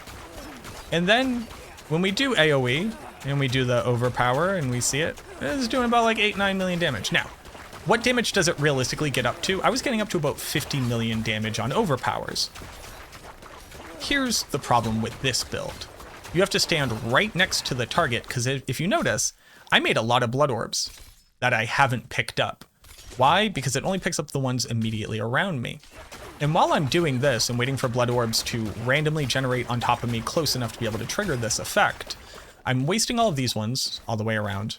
And then when we do AoE and we do the overpower and we see it, it's doing about like 8-9 million damage. Now, what damage does it realistically get up to? I was getting up to about 50 million damage on overpowers. Here's the problem with this build. You have to stand right next to the target, because if you notice, I made a lot of Blood Orbs that I haven't picked up. Why? Because it only picks up the ones immediately around me. And while I'm doing this and waiting for Blood Orbs to randomly generate on top of me close enough to be able to trigger this effect, I'm wasting all of these ones all the way around.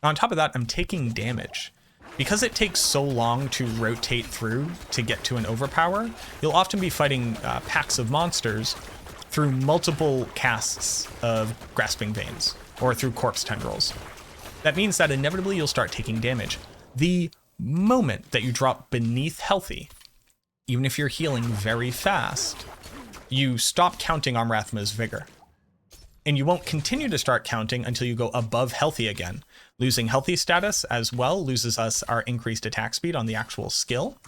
On top of that, I'm taking damage. Because it takes so long to rotate through to get to an overpower, you'll often be fighting packs of monsters through multiple casts of Grasping Veins or through Corpse Tendrils. That means that inevitably you'll start taking damage. The moment that you drop beneath healthy, even if you're healing very fast, you stop counting on Rathma's Vigor. And you won't continue to start counting until you go above healthy again. Losing healthy status as well loses us our increased attack speed on the actual skill.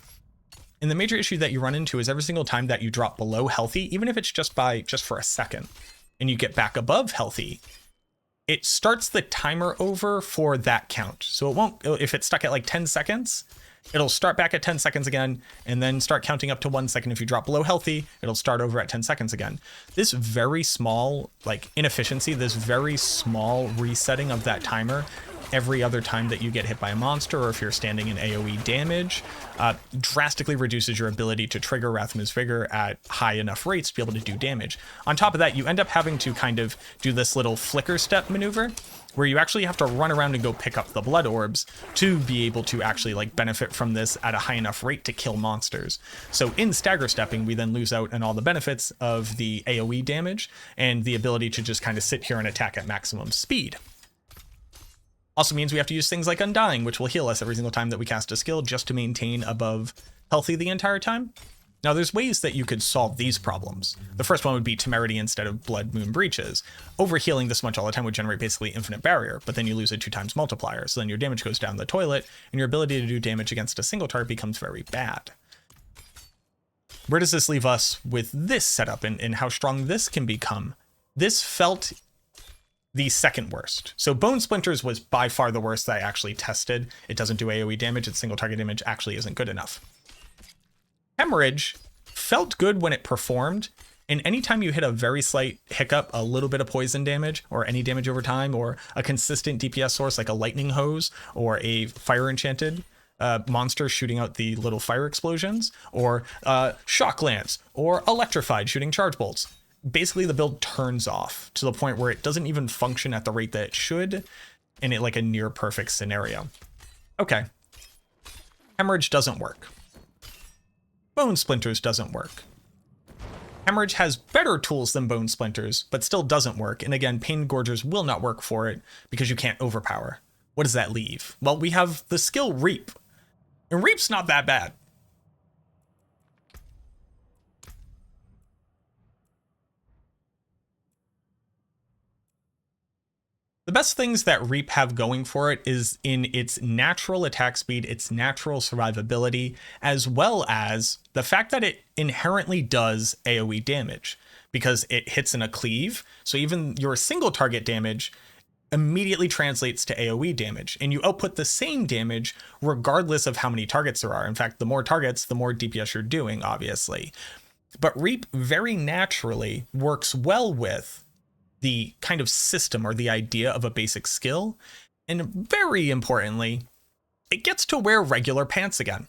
And the major issue that you run into is every single time that you drop below healthy, even if it's just for a second, and you get back above healthy, it starts the timer over for that count. So it won't, if it's stuck at like 10 seconds, it'll start back at 10 seconds again, and then start counting up to 1 second. If you drop below healthy, it'll start over at 10 seconds again. This very small, like, inefficiency, this very small resetting of that timer every other time that you get hit by a monster, or if you're standing in AoE damage, drastically reduces your ability to trigger Rathma's Vigor at high enough rates to be able to do damage. On top of that, you end up having to kind of do this little flicker step maneuver, where you actually have to run around and go pick up the blood orbs to be able to actually like benefit from this at a high enough rate to kill monsters. So in stagger stepping, we then lose out on all the benefits of the AoE damage and the ability to just kind of sit here and attack at maximum speed. Also means we have to use things like Undying, which will heal us every single time that we cast a skill just to maintain above healthy the entire time. Now, there's ways that you could solve these problems. The first one would be Temerity instead of Blood Moon Breaches. Overhealing this much all the time would generate basically infinite barrier, but then you lose a 2x multiplier, so then your damage goes down the toilet, and your ability to do damage against a single target becomes very bad. Where does this leave us with this setup and how strong this can become? This felt the second worst. So Bone Splinters was by far the worst that I actually tested. It doesn't do AoE damage, its single target damage actually isn't good enough. Hemorrhage felt good when it performed, and anytime you hit a very slight hiccup, a little bit of poison damage, or any damage over time, or a consistent DPS source like a lightning hose, or a fire enchanted monster shooting out the little fire explosions, or shock lance, or electrified shooting charge bolts, basically the build turns off to the point where it doesn't even function at the rate that it should in it like a near perfect scenario. Okay. Hemorrhage doesn't work. Bone Splinters doesn't work. Hemorrhage has better tools than Bone Splinters, but still doesn't work. And again, Pain Gorgers will not work for it because you can't overpower. What does that leave? Well, we have the skill Reap. And Reap's not that bad. The best things that Reap have going for it is in its natural attack speed, its natural survivability, as well as the fact that it inherently does AoE damage because it hits in a cleave. So even your single target damage immediately translates to AoE damage, and you output the same damage regardless of how many targets there are. In fact, the more targets, the more DPS you're doing, obviously. But Reap very naturally works well with the kind of system or the idea of a basic skill. And very importantly, it gets to wear regular pants again.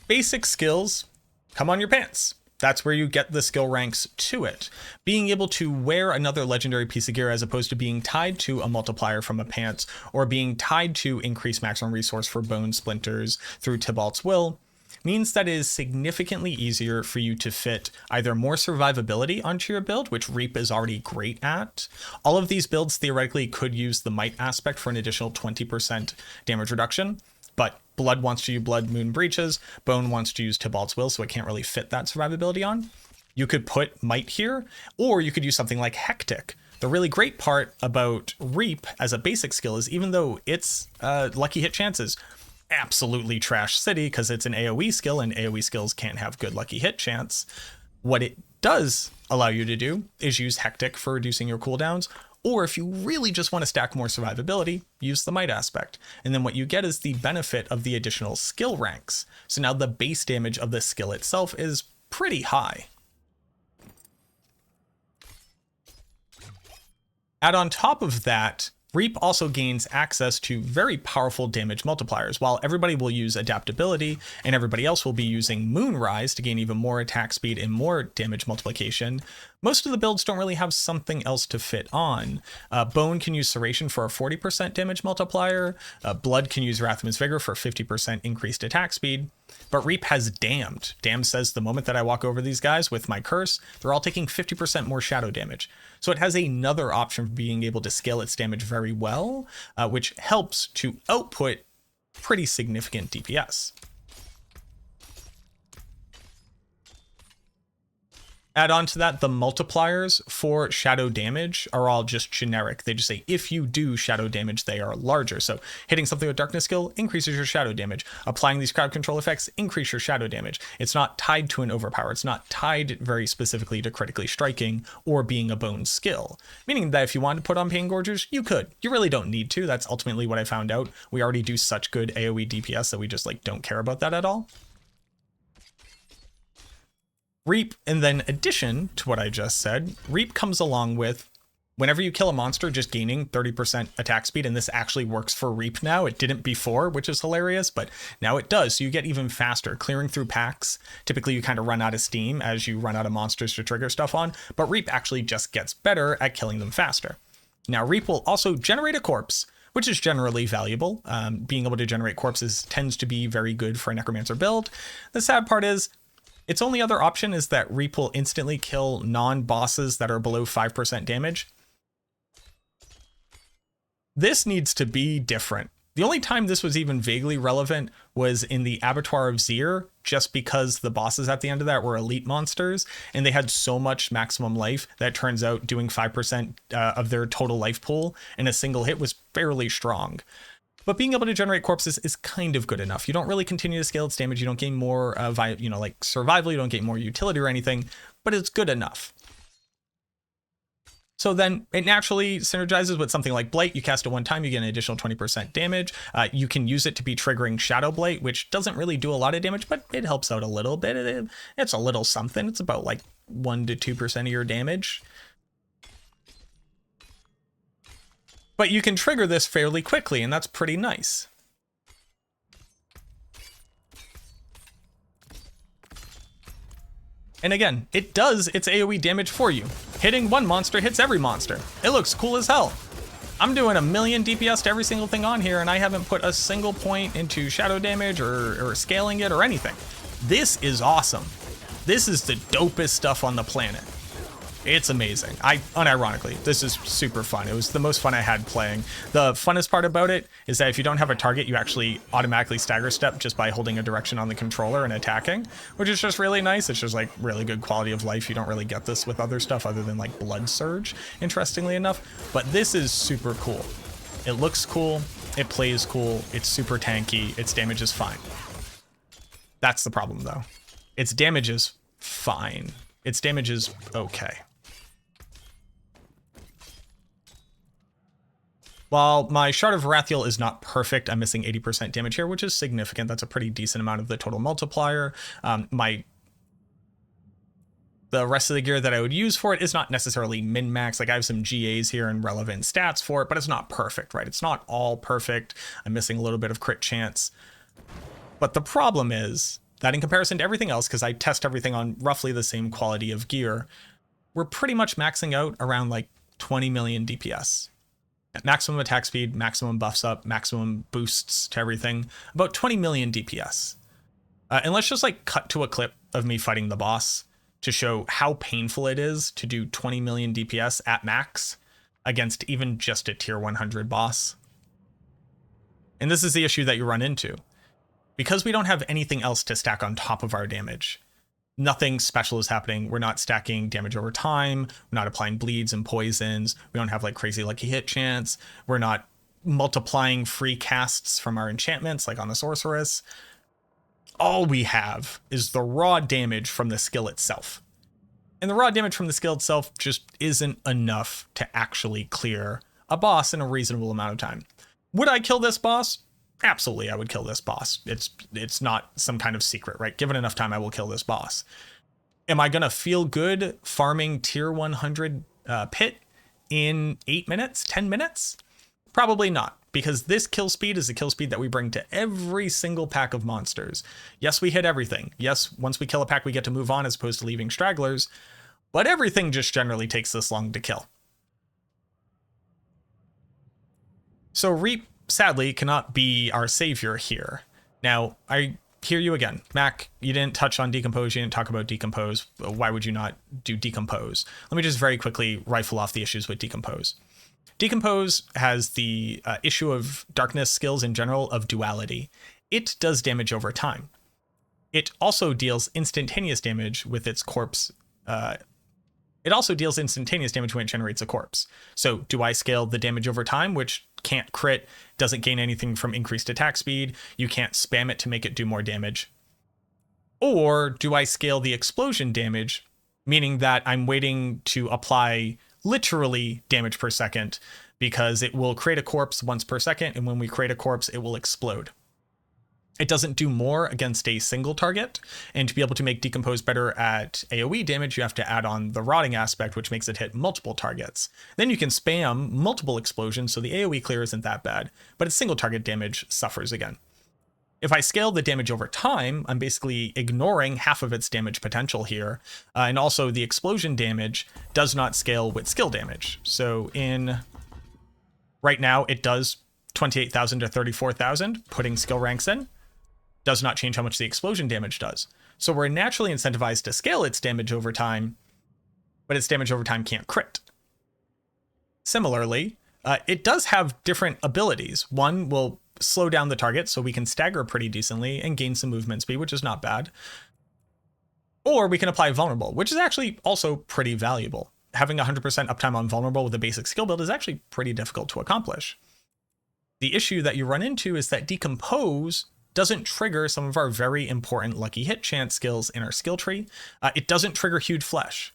Basic skills come on your pants. That's where you get the skill ranks to it. Being able to wear another legendary piece of gear as opposed to being tied to a multiplier from a pants or being tied to increased maximum resource for Bone Splinters through Tybalt's Will means that it is significantly easier for you to fit either more survivability onto your build, which Reap is already great at. All of these builds theoretically could use the Might aspect for an additional 20% damage reduction, but Blood wants to use Blood Moon Breaches, Bone wants to use Tybalt's Will, so it can't really fit that survivability on. You could put Might here, or you could use something like Hectic. The really great part about Reap as a basic skill is even though its lucky hit chances absolutely trash city because it's an AoE skill and AoE skills can't have good lucky hit chance, what it does allow you to do is use Hectic for reducing your cooldowns. Or if you really just want to stack more survivability, use the Might aspect. And then what you get is the benefit of the additional skill ranks. So now the base damage of the skill itself is pretty high. Add on top of that, Reap also gains access to very powerful damage multipliers. While everybody will use adaptability and everybody else will be using Moonrise to gain even more attack speed and more damage multiplication, most of the builds don't really have something else to fit on. Bone can use Serration for a 40% damage multiplier. Blood can use Rathma's Vigor for 50% increased attack speed. But Reap has Damned. Damned says the moment that I walk over these guys with my curse, they're all taking 50% more shadow damage. So it has another option for being able to scale its damage very well, which helps to output pretty significant DPS. Add on to that, the multipliers for shadow damage are all just generic. They just say if you do shadow damage, they are larger. So hitting something with darkness skill increases your shadow damage. Applying these crowd control effects increase your shadow damage. It's not tied to an overpower. It's not tied very specifically to critically striking or being a bone skill. Meaning that if you wanted to put on Pain Gorgers, you could. You really don't need to. That's ultimately what I found out. We already do such good AoE DPS that we just like don't care about that at all. Reap, and then addition to what I just said, Reap comes along with whenever you kill a monster, just gaining 30% attack speed, and this actually works for Reap now. It didn't before, which is hilarious, but now it does. So you get even faster clearing through packs. Typically you kind of run out of steam as you run out of monsters to trigger stuff on, but Reap actually just gets better at killing them faster. Now Reap will also generate a corpse, which is generally valuable. Being able to generate corpses tends to be very good for a Necromancer build. The sad part is, its only other option is that Reap will instantly kill non-bosses that are below 5% damage. This needs to be different. The only time this was even vaguely relevant was in the Abattoir of Zir, just because the bosses at the end of that were elite monsters, and they had so much maximum life that turns out doing 5% of their total life pool in a single hit was fairly strong. But being able to generate corpses is kind of good enough. You don't really continue to scale its damage. You don't gain more, like survival. You don't gain more utility or anything, but it's good enough. So then it naturally synergizes with something like Blight. You cast it one time, you get an additional 20% damage. You can use it to be triggering Shadow Blight, which doesn't really do a lot of damage, but it helps out a little bit. It's a little something. It's about like 1 to 2% of your damage. But you can trigger this fairly quickly, and that's pretty nice. And again, it does its AoE damage for you. Hitting one monster hits every monster. It looks cool as hell. I'm doing 1,000,000 DPS to every single thing on here, and I haven't put a single point into shadow damage or scaling it or anything. This is awesome. This is the dopest stuff on the planet. It's amazing. Unironically, this is super fun. It was the most fun I had playing. The funnest part about it is that if you don't have a target, you actually automatically stagger step just by holding a direction on the controller and attacking, which is just really nice. It's just like really good quality of life. You don't really get this with other stuff other than like Blood Surge, interestingly enough. But this is super cool. It looks cool. It plays cool. It's super tanky. Its damage is fine. That's the problem though. Its damage is fine. Its damage is okay. While my Shard of Varathiel is not perfect, I'm missing 80% damage here, which is significant. That's a pretty decent amount of the total multiplier. The rest of the gear that I would use for it is not necessarily min-max. Like I have some GAs here and relevant stats for it, but it's not perfect, right? It's not all perfect. I'm missing a little bit of crit chance. But the problem is that in comparison to everything else, because I test everything on roughly the same quality of gear, we're pretty much maxing out around like 20,000,000 DPS. At maximum attack speed, maximum buffs up, maximum boosts to everything, about 20,000,000 DPS. And let's just like cut to a clip of me fighting the boss to show how painful it is to do 20,000,000 DPS at max against even just a tier 100 boss. And this is the issue that you run into. Because we don't have anything else to stack on top of our damage, nothing special is happening. We're not stacking damage over time. We're not applying bleeds and poisons. We don't have like crazy lucky hit chance. We're not multiplying free casts from our enchantments like on the sorceress. All we have is the raw damage from the skill itself. And the raw damage from the skill itself just isn't enough to actually clear a boss in a reasonable amount of time. Would I kill this boss? Absolutely, I would kill this boss. It's not some kind of secret, right? Given enough time, I will kill this boss. Am I going to feel good farming tier 100 pit in 8 minutes, 10 minutes? Probably not, because this kill speed is the kill speed that we bring to every single pack of monsters. Yes, we hit everything. Yes, once we kill a pack, we get to move on as opposed to leaving stragglers, but everything just generally takes this long to kill. So Reap, sadly, cannot be our savior here. Now, I hear you again. Mac, you didn't touch on Decompose. You didn't talk about Decompose. Why would you not do Decompose? Let me just very quickly rifle off the issues with Decompose. Decompose has the issue of darkness skills in general of duality. It does damage over time. It also deals instantaneous damage with its corpse. It also deals instantaneous damage when it generates a corpse. So do I scale the damage over time, which can't crit, doesn't gain anything from increased attack speed, you can't spam it to make it do more damage? Or do I scale the explosion damage, meaning that I'm waiting to apply literally damage per second, because it will create a corpse once per second, and when we create a corpse, it will explode. It doesn't do more against a single target, and to be able to make Decompose better at AoE damage, you have to add on the rotting aspect, which makes it hit multiple targets. Then you can spam multiple explosions, so the AoE clear isn't that bad, but its single target damage suffers again. If I scale the damage over time, I'm basically ignoring half of its damage potential here, and also the explosion damage does not scale with skill damage. So right now it does 28,000 to 34,000, putting skill ranks in. Does not change how much the explosion damage does. So we're naturally incentivized to scale its damage over time, but its damage over time can't crit. Similarly, it does have different abilities. One will slow down the target so we can stagger pretty decently and gain some movement speed, which is not bad. Or we can apply vulnerable, which is actually also pretty valuable. Having 100% uptime on vulnerable with a basic skill build is actually pretty difficult to accomplish. The issue that you run into is that Decompose doesn't trigger some of our very important lucky hit chance skills in our skill tree. It doesn't trigger Hued Flesh.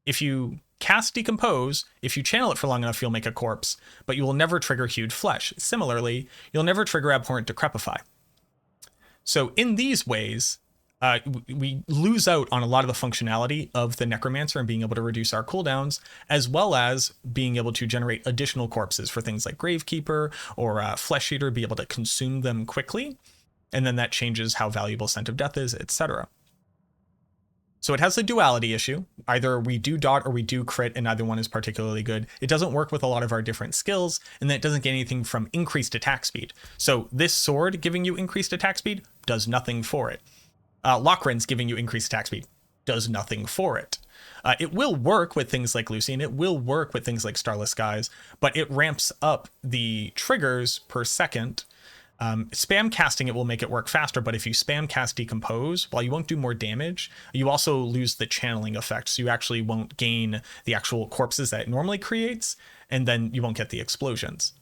If you cast Decompose, if you channel it for long enough, you'll make a corpse, but you will never trigger Hued Flesh. Similarly, you'll never trigger Abhorrent Decrepify. So in these ways, we lose out on a lot of the functionality of the Necromancer and being able to reduce our cooldowns, as well as being able to generate additional corpses for things like Gravekeeper or Flesh Eater, be able to consume them quickly. And then that changes how valuable Scent of Death is, etc. So it has the duality issue. Either we do dot or we do crit, and neither one is particularly good. It doesn't work with a lot of our different skills, and then it doesn't get anything from increased attack speed. So this sword giving you increased attack speed does nothing for it. Lochran's giving you increased attack speed does nothing for it. It will work with things like Lucian, it will work with things like Starless Skies, but it ramps up the triggers per second. Spam casting it will make it work faster, but if you spam cast Decompose, while you won't do more damage, you also lose the channeling effect, so you actually won't gain the actual corpses that it normally creates, and then you won't get the explosions.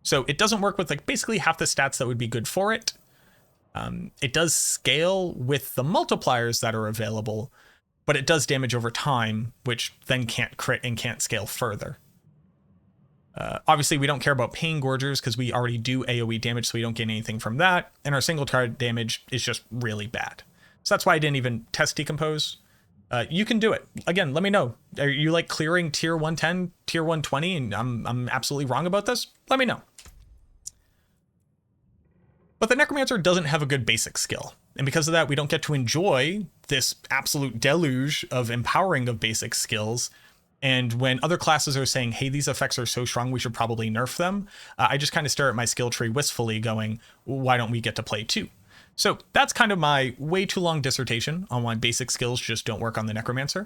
So it doesn't work with like basically half the stats that would be good for it. It does scale with the multipliers that are available, but it does damage over time, which then can't crit and can't scale further. Obviously, we don't care about Pain Gorgers because we already do AoE damage, so we don't gain anything from that. And our single target damage is just really bad. So that's why I didn't even test Decompose. You can do it. Again, let me know. Are you like clearing tier 110, tier 120, and I'm absolutely wrong about this? Let me know. But the Necromancer doesn't have a good basic skill. And because of that, we don't get to enjoy this absolute deluge of empowering of basic skills. And when other classes are saying, hey, these effects are so strong, we should probably nerf them, I just kind of stare at my skill tree wistfully going, why don't we get to play too? So that's kind of my way too long dissertation on why basic skills just don't work on the Necromancer.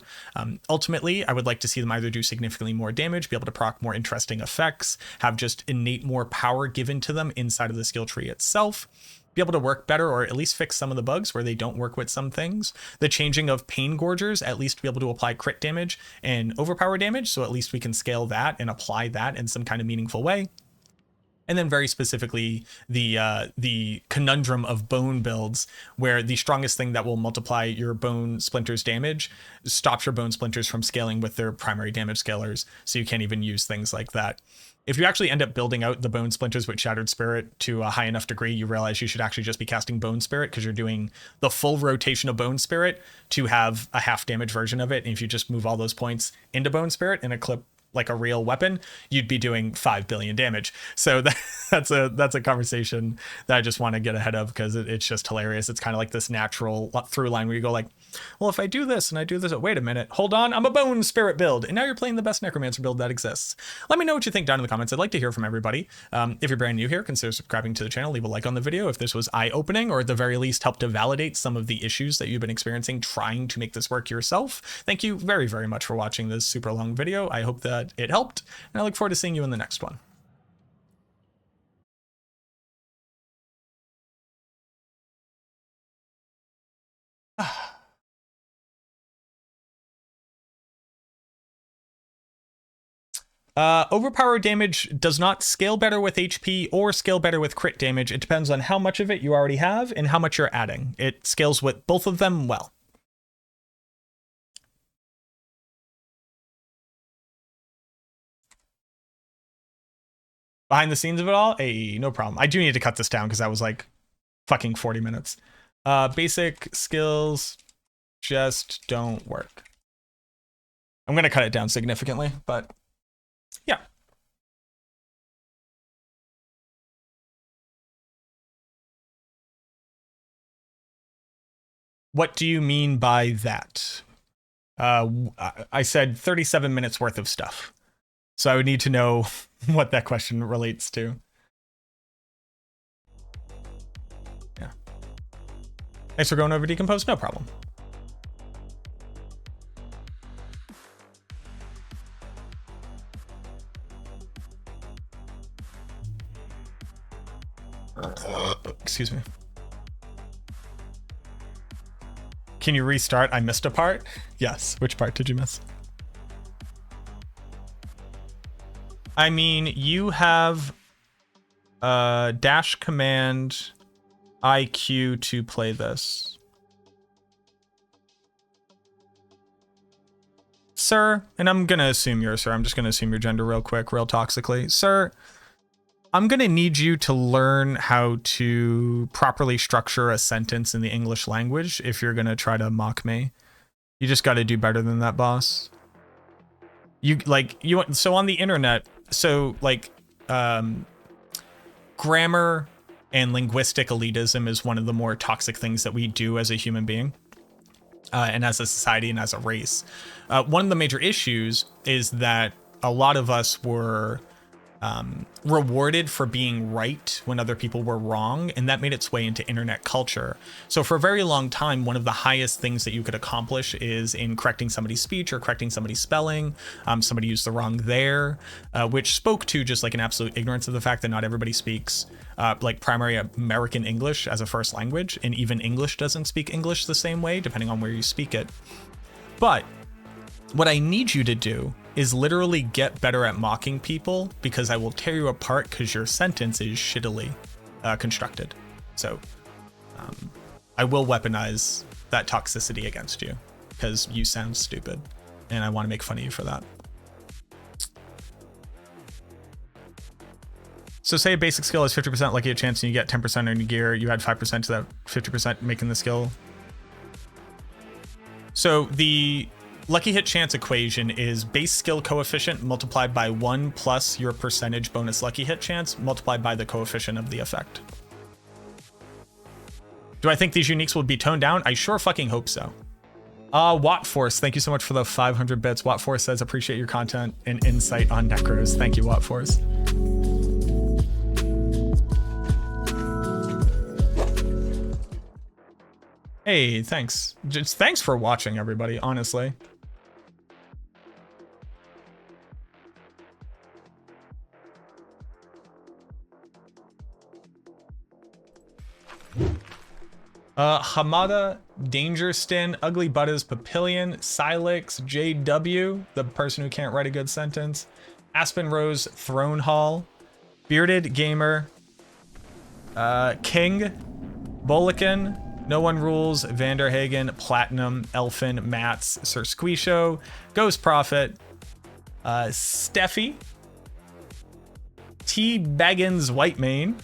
Ultimately, I would like to see them either do significantly more damage, be able to proc more interesting effects, have just innate more power given to them inside of the skill tree itself, be able to work better or at least fix some of the bugs where they don't work with some things. The changing of Pain Gorgers, at least be able to apply crit damage and overpower damage, so at least we can scale that and apply that in some kind of meaningful way. And then very specifically, the conundrum of bone builds, where the strongest thing that will multiply your bone splinters damage stops your bone splinters from scaling with their primary damage scalers, so you can't even use things like that. If you actually end up building out the Bone Splinters with Shattered Spirit to a high enough degree, you realize you should actually just be casting Bone Spirit because you're doing the full rotation of Bone Spirit to have a half damage version of it. And if you just move all those points into Bone Spirit in a clip like a real weapon, you'd be doing 5 billion damage. So that's a conversation that I just want to get ahead of, because it's just hilarious. It's kind of like this natural through line where you go like, well, if I do this and I do this, wait a minute, hold on, I'm a bone spirit build, and now you're playing the best necromancer build that exists. Let me know what you think down in the comments. I'd like to hear from everybody. If you're brand new here, consider subscribing to the channel, leave a like on the video if this was eye-opening, or at the very least help to validate some of the issues that you've been experiencing trying to make this work yourself. Thank you very, very much for watching this super long video. I hope that it helped, and I look forward to seeing you in the next one. Overpower damage does not scale better with HP or scale better with crit damage. It depends on how much of it you already have and how much you're adding. It scales with both of them well. Behind the scenes of it all, hey, no problem. I do need to cut this down because that was like fucking 40 minutes. Basic skills just don't work. I'm going to cut it down significantly, but yeah. What do you mean by that? I said 37 minutes worth of stuff. So I would need to know what that question relates to. Yeah. Thanks for going over Decompose. No problem. Excuse me. Can you restart? I missed a part. Yes. Which part did you miss? I mean, you have dash command IQ to play this. Sir, and I'm going to assume you're a sir. I'm just going to assume your gender real quick, real toxically. Sir, I'm going to need you to learn how to properly structure a sentence in the English language if you're going to try to mock me. You just got to do better than that, boss. So on the internet, so like grammar and linguistic elitism is one of the more toxic things that we do as a human being and as a society and as a race. One of the major issues is that a lot of us were rewarded for being right when other people were wrong, and that made its way into internet culture. So for a very long time, one of the highest things that you could accomplish is in correcting somebody's speech or correcting somebody's spelling. Somebody used the wrong there, which spoke to just like an absolute ignorance of the fact that not everybody speaks like primary American English as a first language, and even English doesn't speak English the same way depending on where you speak it. But what I need you to do is literally get better at mocking people, because I will tear you apart because your sentence is shittily constructed. So I will weaponize that toxicity against you because you sound stupid and I want to make fun of you for that. So say a basic skill has 50% lucky hit chance and you get 10% on your gear, you add 5% to that 50% making the skill. So the lucky hit chance equation is base skill coefficient multiplied by 1 plus your percentage bonus lucky hit chance multiplied by the coefficient of the effect. Do I think these uniques will be toned down? I sure fucking hope so. Wattforce, thank you so much for the 500 bits. Wattforce says, appreciate your content and insight on Necros. Thank you, Wattforce. Hey, thanks. Just thanks for watching, everybody, honestly. Hamada, Dangerston, Ugly Butters, Papillion, Silex, JW, the person who can't write a good sentence, Aspen Rose, Throne Hall, Bearded Gamer, King, Bolican, No One Rules, Vanderhagen, Platinum, Elfin, Mats, Sir Squisho, Ghost Prophet, Steffi, T. Baggins Whitemane,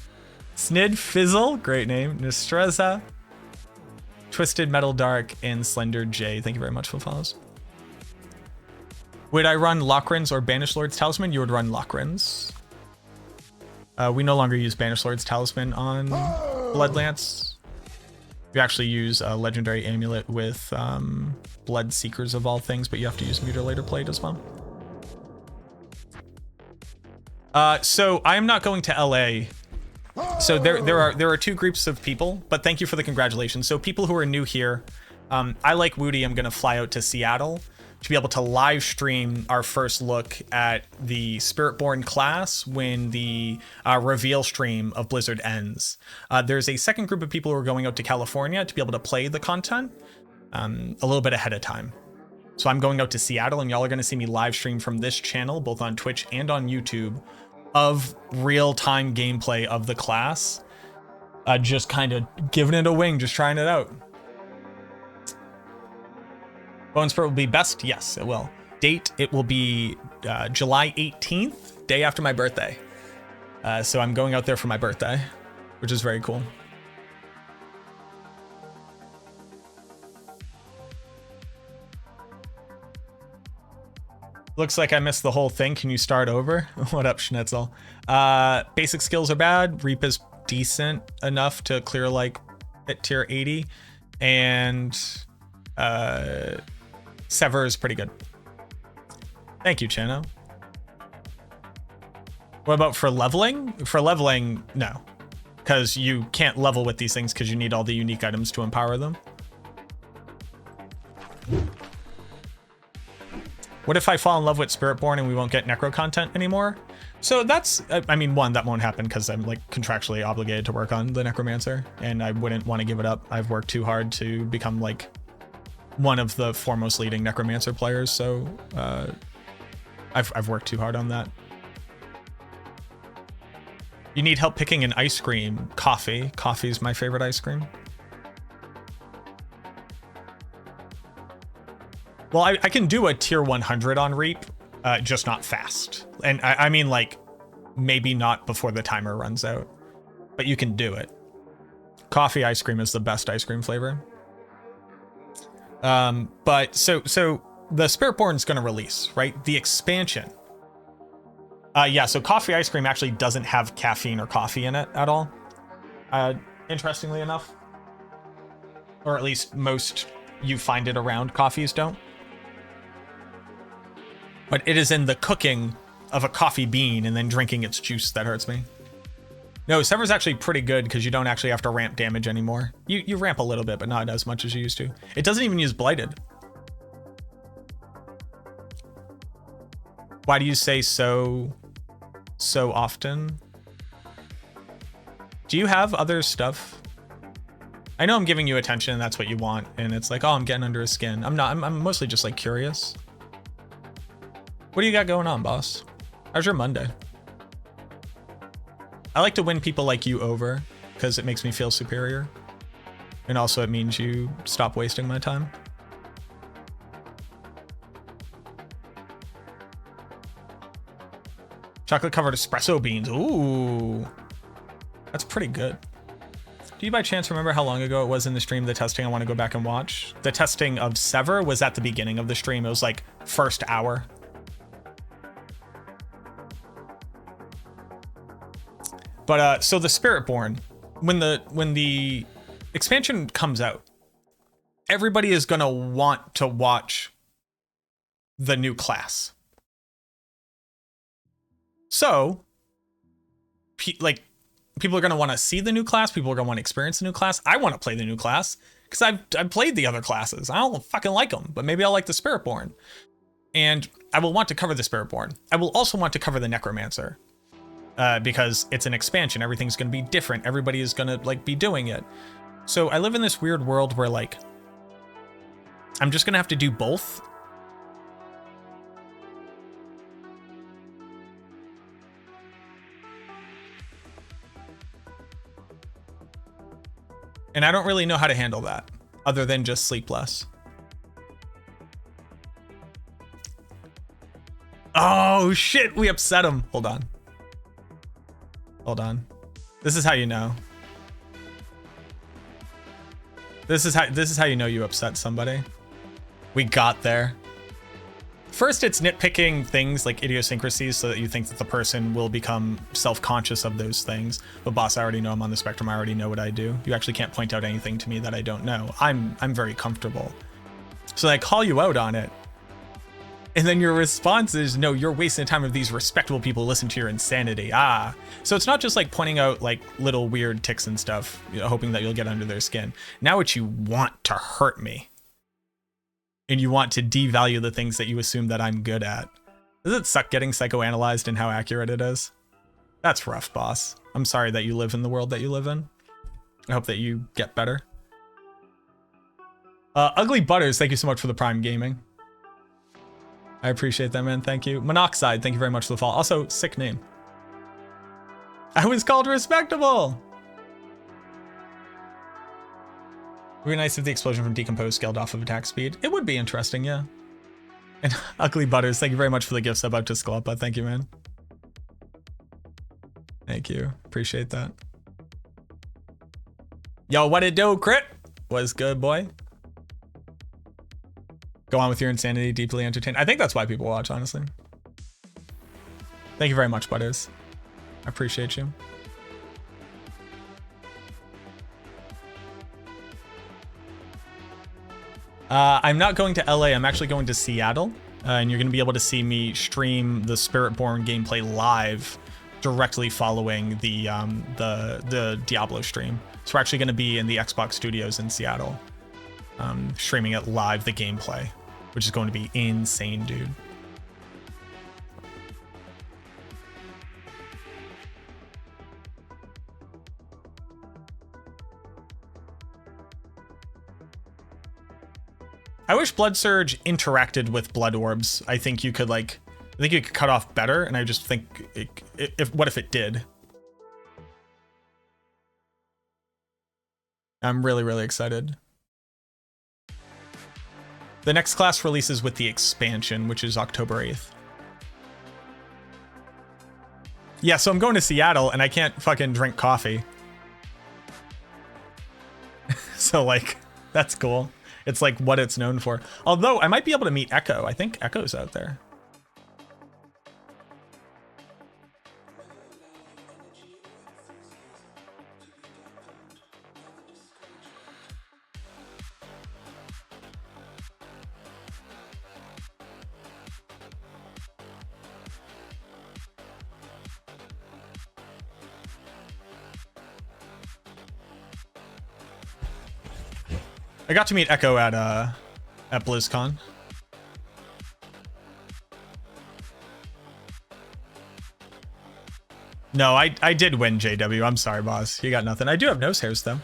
Snid Fizzle, great name, Nestreza, Twisted Metal Dark, and Slender J. Thank you very much for the follows. Would I run Lockrins or Banished Lord's Talisman? You would run Lockrins. We no longer use Banished Lord's Talisman on Bloodlance. We actually use a Legendary Amulet with Blood Seekers of all things, but you have to use Mutilator Plate as well. So I am not going to LA. So there are two groups of people, but thank you for the congratulations. So people who are new here, I like Woody. I'm gonna fly out to Seattle to be able to live stream our first look at the Spiritborn class when the reveal stream of Blizzard ends. There's a second group of people who are going out to California to be able to play the content a little bit ahead of time. So I'm going out to Seattle, and y'all are gonna see me live stream from this channel, both on Twitch and on YouTube, of real-time gameplay of the class. Just kind of giving it a wing, just trying it out. Bone Spirit will be best? Yes, it will. Date, it will be July 18th, day after my birthday. So I'm going out there for my birthday, which is very cool. Looks like I missed the whole thing. Can you start over? What up, Schnitzel? Basic skills are bad. Reap is decent enough to clear like at tier 80. And Sever is pretty good. Thank you, Chano. What about for leveling? For leveling, no. Because you can't level with these things because you need all the unique items to empower them. What if I fall in love with Spiritborn and we won't get Necro content anymore? So that's, I mean, one, that won't happen because I'm like contractually obligated to work on the Necromancer, and I wouldn't want to give it up. I've worked too hard to become like one of the foremost leading Necromancer players, so I've worked too hard on that. You need help picking an ice cream. Coffee. Coffee is my favorite ice cream. Well, I can do a tier 100 on Reap, just not fast. And I mean, like, maybe not before the timer runs out, but you can do it. Coffee ice cream is the best ice cream flavor. But so the Spiritborn is going to release, right? The expansion. Yeah, so coffee ice cream actually doesn't have caffeine or coffee in it at all. Interestingly enough. Or at least most you find it around coffees don't. But it is in the cooking of a coffee bean and then drinking its juice that hurts me. No, Sever's actually pretty good because you don't actually have to ramp damage anymore. You ramp a little bit, but not as much as you used to. It doesn't even use Blighted. Why do you say so often? Do you have other stuff? I know I'm giving you attention and that's what you want, and it's like, oh, I'm getting under his skin. I'm not, I'm mostly just like curious. What do you got going on, boss? How's your Monday? I like to win people like you over because it makes me feel superior. And also it means you stop wasting my time. Chocolate covered espresso beans. Ooh, that's pretty good. Do you by chance remember how long ago it was in the stream, the testing I want to go back and watch? The testing of Sever was at the beginning of the stream. It was like first hour. But so the Spiritborn, when the expansion comes out, everybody is gonna want to watch the new class. So, people are gonna want to see the new class. People are gonna want to experience the new class. I want to play the new class because I've played the other classes. I don't fucking like them, but maybe I'll like the Spiritborn. And I will want to cover the Spiritborn. I will also want to cover the Necromancer. Because it's an expansion, everything's gonna be different. Everybody is gonna like be doing it. So I live in this weird world where like I'm just gonna have to do both. And I don't really know how to handle that other than just sleep less. Oh shit, we upset him. Hold on. Hold on. This is how you know. This is how you know you upset somebody. We got there. First, it's nitpicking things like idiosyncrasies so that you think that the person will become self-conscious of those things. But boss, I already know I'm on the spectrum. I already know what I do. You actually can't point out anything to me that I don't know. I'm very comfortable. So I call you out on it. And then your response is, no, you're wasting the time of these respectable people. Listen to your insanity. Ah. So it's not just like pointing out like little weird ticks and stuff, you know, hoping that you'll get under their skin. Now it's you want to hurt me. And you want to devalue the things that you assume that I'm good at. Does it suck getting psychoanalyzed and how accurate it is? That's rough, boss. I'm sorry that you live in the world that you live in. I hope that you get better. Ugly Butters, thank you so much for the Prime Gaming. I appreciate that, man. Thank you. Monoxide, thank you very much for the follow. Also, sick name. I was called respectable. It would be nice if the explosion from Decompose scaled off of attack speed. It would be interesting, yeah. And Ugly Butters, thank you very much for the gift sub out to Sklopa. Thank you, man. Thank you. Appreciate that. Yo, what it do, Crit? Was good, boy. Go on with your insanity, deeply entertained. I think that's why people watch, honestly. Thank you very much, Butters. I appreciate you. I'm not going to LA, I'm actually going to Seattle. And you're gonna be able to see me stream the Spiritborn gameplay live directly following the Diablo stream. So we're actually gonna be in the Xbox studios in Seattle, streaming it live, the gameplay, which is going to be insane, dude. I wish Blood Surge interacted with Blood Orbs. I think you could cut off better, and I just think what if it did? I'm really, really excited. The next class releases with the expansion, which is October 8th. Yeah, so I'm going to Seattle and I can't fucking drink coffee. So like, that's cool. It's like what it's known for. Although I might be able to meet Echo. I think Echo's out there. I got to meet Echo at BlizzCon. No, I did win, JW. I'm sorry, boss. You got nothing. I do have nose hairs, though.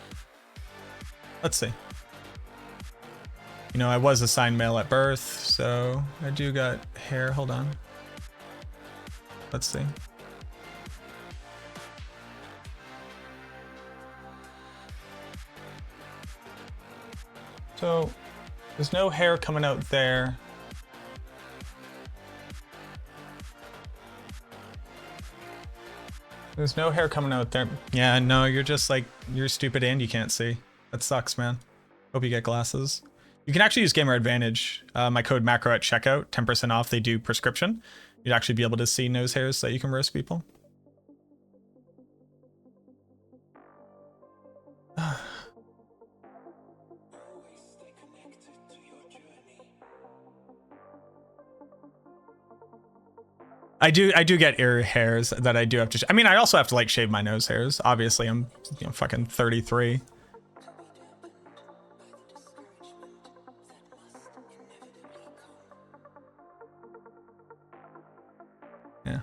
Let's see. You know, I was assigned male at birth, so I do got hair. Hold on. Let's see. So there's no hair coming out there. There's no hair coming out there. Yeah, no, you're just like, you're stupid and you can't see. That sucks, man. Hope you get glasses. You can actually use Gamer Advantage. My code macro at checkout, 10% off. They do prescription. You'd actually be able to see nose hairs so that you can roast people. I do get ear hairs that I do have to. I mean, I also have to like shave my nose hairs. Obviously, I'm fucking 33. Yeah.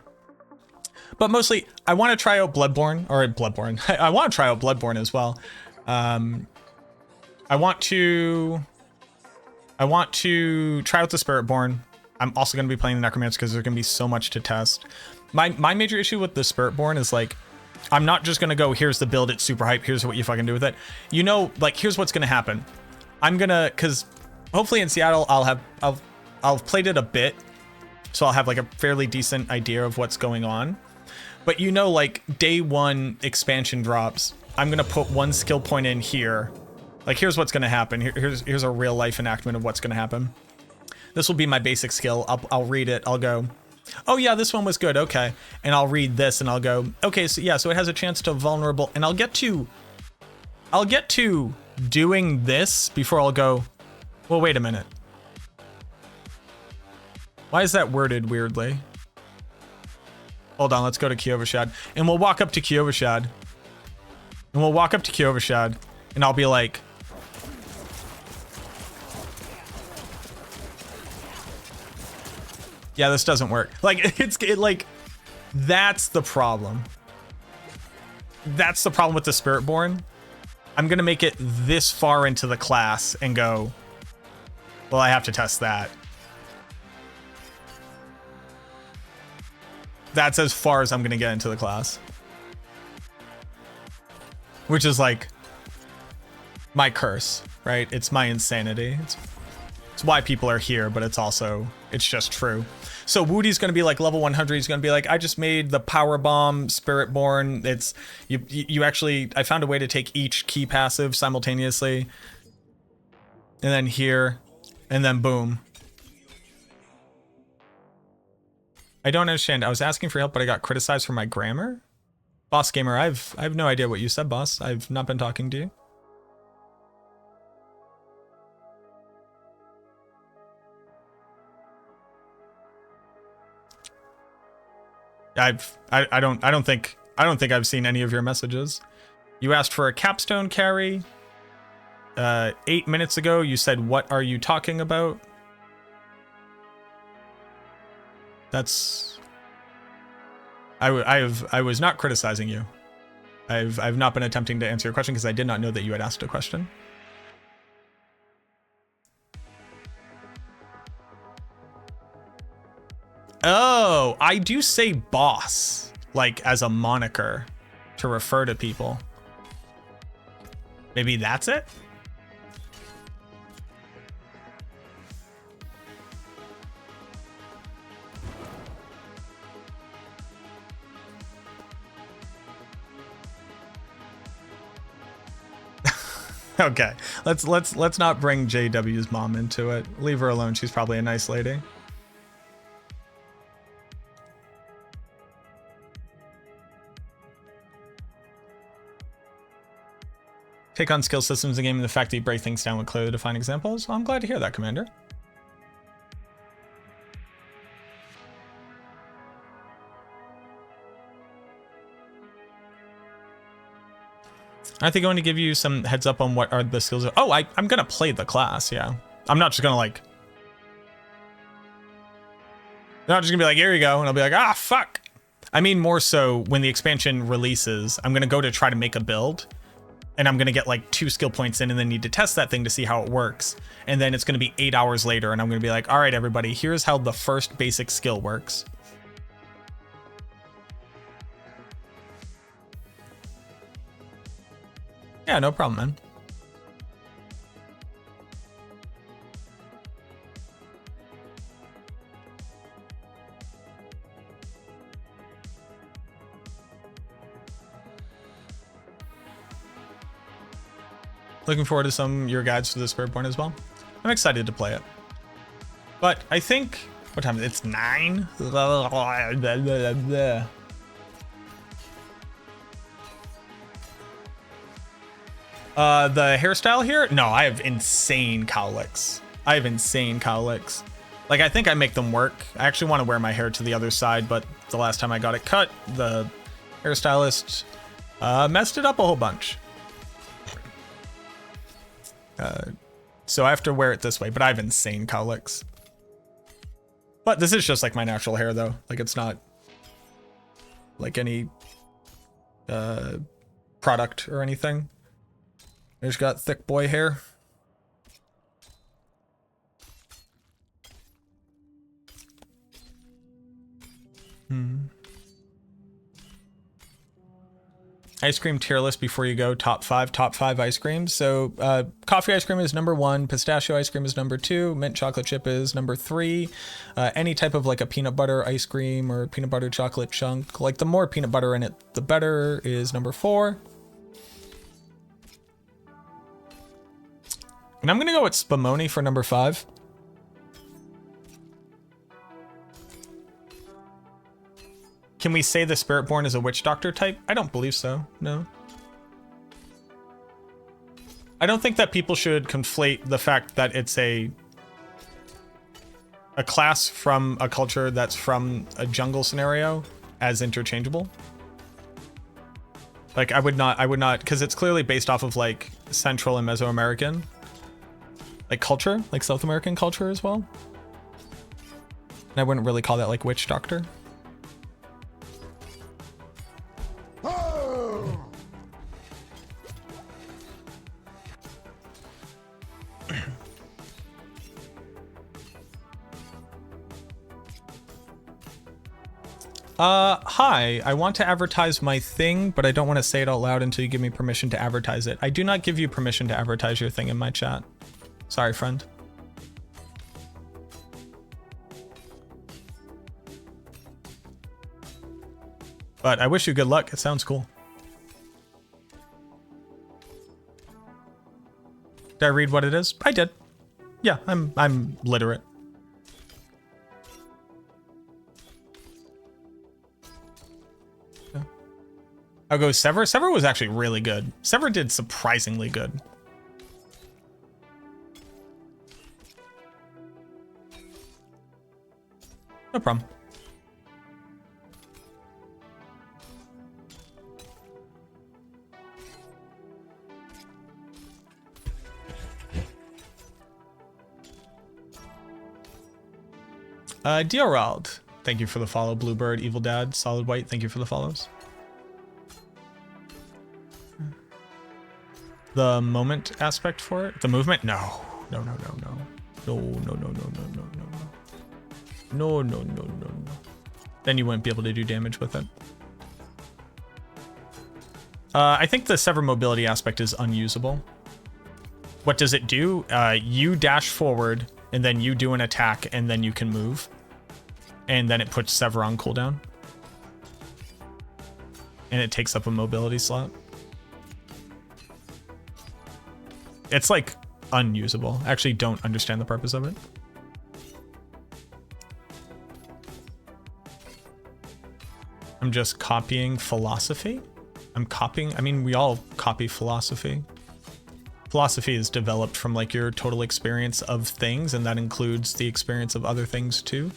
But mostly, I want to try out Bloodborne. I want to try out Bloodborne as well. I want to try out the Spiritborn. I'm also going to be playing the Necromancer because there's going to be so much to test. My major issue with the Spiritborn is like, I'm not just going to go, here's the build, it's super hype, here's what you fucking do with it. You know, like, here's what's going to happen. I'm going to, because hopefully in Seattle, I'll have played it a bit. So I'll have like a fairly decent idea of what's going on. But you know, like day one expansion drops, I'm going to put one skill point in here. Like, here's what's going to happen. Here's a real life enactment of what's going to happen. This will be my basic skill. I'll read it. I'll go, oh yeah, this one was good. Okay. And I'll read this and I'll go, okay, so yeah, so it has a chance to vulnerable, and I'll get to doing this before I'll go, well, wait a minute. Why is that worded weirdly? Hold on, let's go to Kyovashad. And we'll walk up to Kyovashad. And I'll be like, yeah, this doesn't work. Like, like, that's the problem. That's the problem with the Spiritborn. I'm gonna make it this far into the class and go, well, I have to test that. That's as far as I'm gonna get into the class. Which is like my curse, right? It's my insanity. It's why people are here, but it's just true. So Woody's gonna be like level 100. He's gonna be like, I just made the power bomb Spiritborn. It's you actually, I found a way to take each key passive simultaneously. And then here, and then boom. I don't understand. I was asking for help, but I got criticized for my grammar. Boss Gamer, I have no idea what you said, boss. I've not been talking to you. I don't think I've seen any of your messages. You asked for a capstone carry. 8 minutes ago, you said, "What are you talking about?" That's. I was not criticizing you. I've not been attempting to answer your question because I did not know that you had asked a question. Oh, I do say boss, like as a moniker to refer to people. Maybe that's it? Okay, let's not bring JW's mom into it. Leave her alone. She's probably a nice lady. Take on skill systems in the game and the fact that you break things down with clearly defined examples. Well, I'm glad to hear that, Commander. Aren't they going to give you some heads up on what are the skills? Oh, I'm going to play the class, yeah. I'm not just going to like... They're not just going to be like, here you go. And I'll be like, ah, fuck. I mean, more so when the expansion releases, I'm going to go to try to make a build. And I'm going to get like 2 skill points in and then need to test that thing to see how it works. And then it's going to be 8 hours later and I'm going to be like, all right, everybody, here's how the first basic skill works. Yeah, no problem, man. Looking forward to some of your guides for the Spiritborn as well. I'm excited to play it. But I think, what time is it? It's 9? The hairstyle here? No, I have insane cowlicks. Like, I think I make them work. I actually want to wear my hair to the other side, but the last time I got it cut, the hairstylist messed it up a whole bunch. So I have to wear it this way, but I have insane cowlicks. But this is just like my natural hair though. Like it's not like any product or anything. I just got thick boy hair. Ice cream tier list before you go. Top five ice creams. So coffee ice cream is number 1, pistachio ice cream is number 2, mint chocolate chip is number 3. Any type of like a peanut butter ice cream or peanut butter chocolate chunk, like the more peanut butter in it the better, is number 4. And I'm gonna go with Spumoni for number 5. Can we say the Spiritborn is a witch doctor type? I don't believe so, no. I don't think that people should conflate the fact that it's a class from a culture that's from a jungle scenario as interchangeable. Like I would not, because it's clearly based off of like Central and Mesoamerican, like culture, like South American culture as well. And I wouldn't really call that like witch doctor. Hi, I want to advertise my thing, but I don't want to say it out loud until you give me permission to advertise it. I do not give you permission to advertise your thing in my chat. Sorry, friend. But I wish you good luck. It sounds cool. Did I read what it is? I did. Yeah, I'm literate. I'll go Sever. Sever was actually really good. Sever did surprisingly good. No problem. Diorald, thank you for the follow. Bluebird, Evil Dad, Solid White, thank you for the follows. The moment aspect for it? The movement? No. No, no, no, no. No, no, no, no, no, no, no, no. No, no, no, no, no. Then you wouldn't be able to do damage with it. I think the Sever mobility aspect is unusable. What does it do? You dash forward, and then you do an attack, and then you can move. And then it puts Sever on cooldown. And it takes up a mobility slot. It's like unusable. I actually don't understand the purpose of it. I'm just copying philosophy. I mean, we all copy philosophy. Philosophy is developed from like your total experience of things, and that includes the experience of other things too.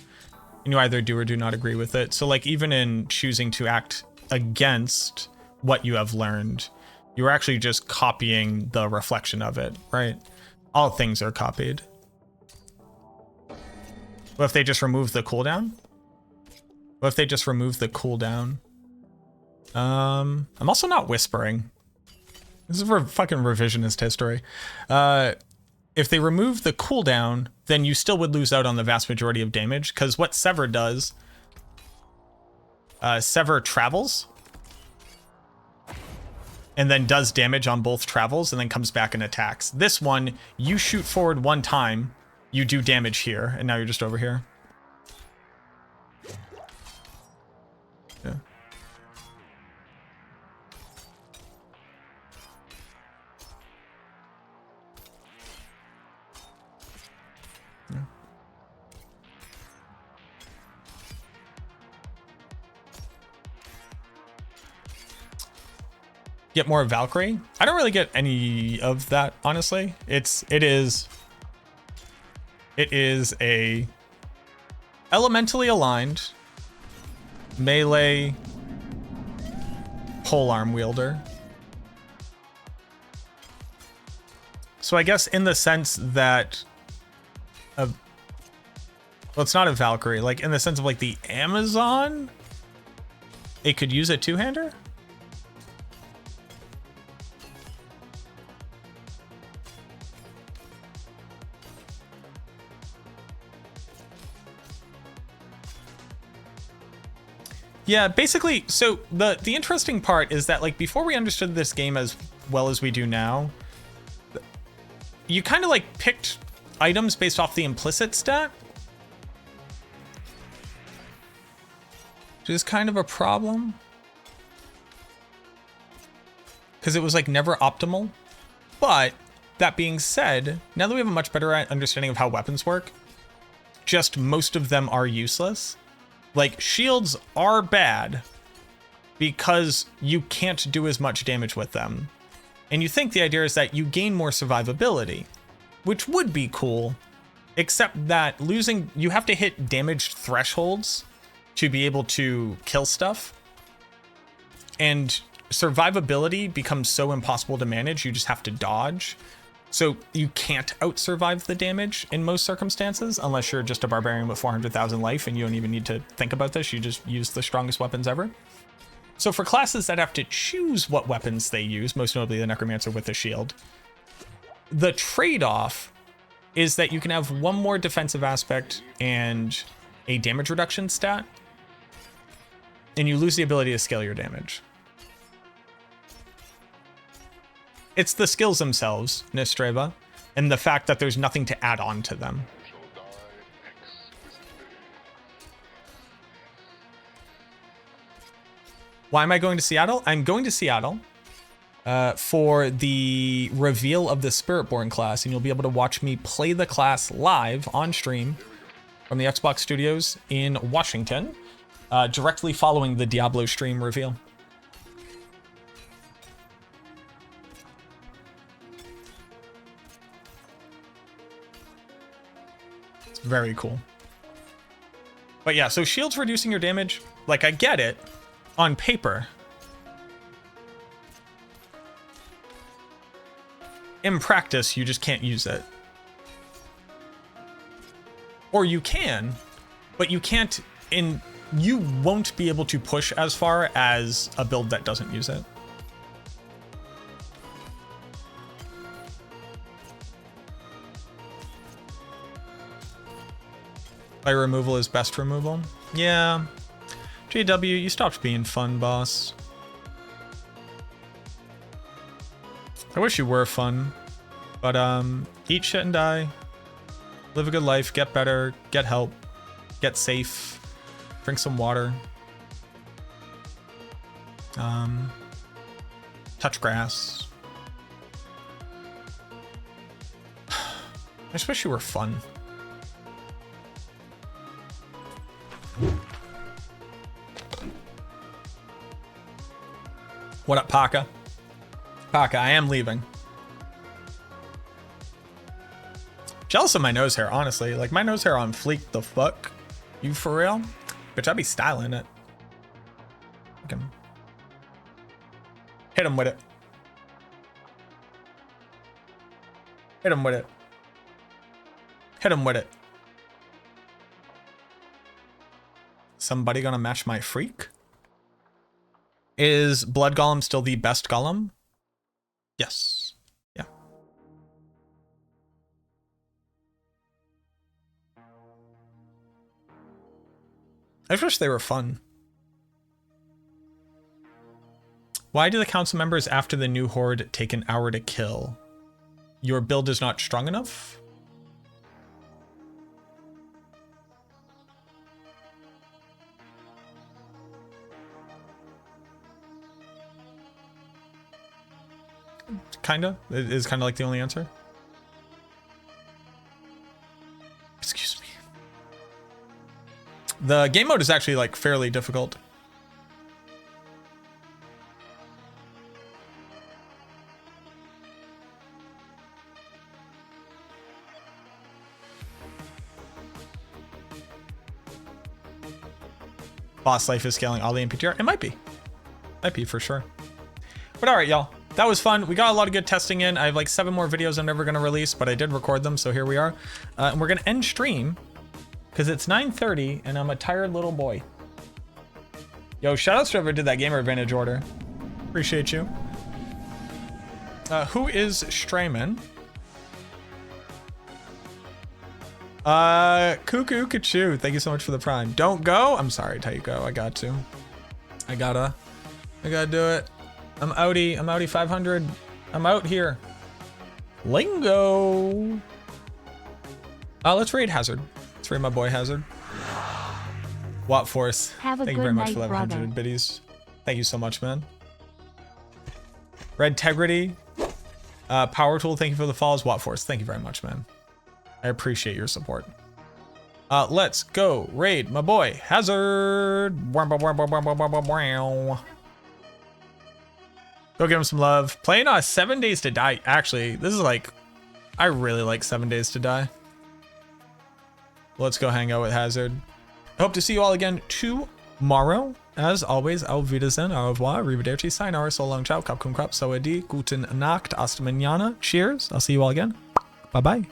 And you either do or do not agree with it. So like even in choosing to act against what you have learned, you're actually just copying the reflection of it, right? All things are copied. What if they just remove the cooldown? What if they just remove the cooldown? I'm also not whispering. This is for fucking revisionist history. If they remove the cooldown, then you still would lose out on the vast majority of damage, because what Sever does, Sever travels, and then does damage on both travels, and then comes back and attacks. This one, you shoot forward one time, you do damage here, and now you're just over here. Yeah. Yeah. Get more Valkyrie. I don't really get any of that, honestly. It is a elementally aligned melee polearm wielder. So I guess in the sense that well, it's not a Valkyrie, like in the sense of like the Amazon, it could use a two-hander. Yeah, basically, so the interesting part is that like before we understood this game as well as we do now, you kind of like picked items based off the implicit stat, which is kind of a problem because it was like never optimal. But that being said, now that we have a much better understanding of how weapons work, just most of them are useless. Like, shields are bad because you can't do as much damage with them. And you think the idea is that you gain more survivability, which would be cool, except that you have to hit damage thresholds to be able to kill stuff. And survivability becomes so impossible to manage, you just have to dodge. So you can't out-survive the damage in most circumstances, unless you're just a barbarian with 400,000 life and you don't even need to think about this, you just use the strongest weapons ever. So for classes that have to choose what weapons they use, most notably the Necromancer with the shield, the trade-off is that you can have one more defensive aspect and a damage reduction stat, and you lose the ability to scale your damage. It's the skills themselves, Nistreva, and the fact that there's nothing to add on to them. Why am I going to Seattle? I'm going to Seattle for the reveal of the Spiritborn class, and you'll be able to watch me play the class live on stream from the Xbox Studios in Washington, directly following the Diablo stream reveal. It's very cool. But yeah, so shields reducing your damage, like, I get it on paper. In practice, you just can't use it. Or you can, but you can't, you won't be able to push as far as a build that doesn't use it. Fire removal is best removal. Yeah. JW, you stopped being fun, boss. I wish you were fun, but eat shit and die. Live a good life, get better, get help, get safe, drink some water. Touch grass. I just wish you were fun. What up, Paka? Paka, I am leaving. Jealous of my nose hair, honestly. Like, my nose hair on fleek the fuck. You for real? Bitch, I'd be styling it. Okay. Hit him with it. Hit him with it. Hit him with it. Somebody gonna match my freak? Is Blood Golem still the best Golem? Yes. Yeah. I just wish they were fun. Why do the council members after the new horde take an hour to kill? Your build is not strong enough? Kinda. It is kind of like the only answer. Excuse me. The game mode is actually like fairly difficult. Boss life is scaling all the NPTR. It might be. Might be for sure. But all right, y'all. That was fun. We got a lot of good testing in. I have like 7 more videos I'm never going to release, but I did record them, so here we are. And we're going to end stream because it's 9:30 and I'm a tired little boy. Yo, shoutouts to whoever did that Gamer Advantage order. Appreciate you. Who is Strayman? Cuckoo Kachu, thank you so much for the prime. Don't go. I'm sorry, Taiko. I got to. I gotta do it. I'm outie 500. I'm out here. Lingo. Let's raid Hazard. Let's raid my boy Hazard. Watt Force. Have a Thank good you very much night, for 1100 brother. biddies. Thank you so much, man. Red Tegrity. Power Tool, thank you for the follows. Watt Force, thank you very much, man. I appreciate your support. Let's go raid my boy Hazard. Go give him some love. Playing 7 Days to Die. Actually, this is like, I really like 7 Days to Die. Let's go hang out with Hazard. I hope to see you all again tomorrow. As always, auf Wiedersehen, au revoir, arrivederci, sayonara, so long, ciao, kapkum krap, sawadi, guten Nacht, hasta mañana. Cheers. I'll see you all again. Bye-bye.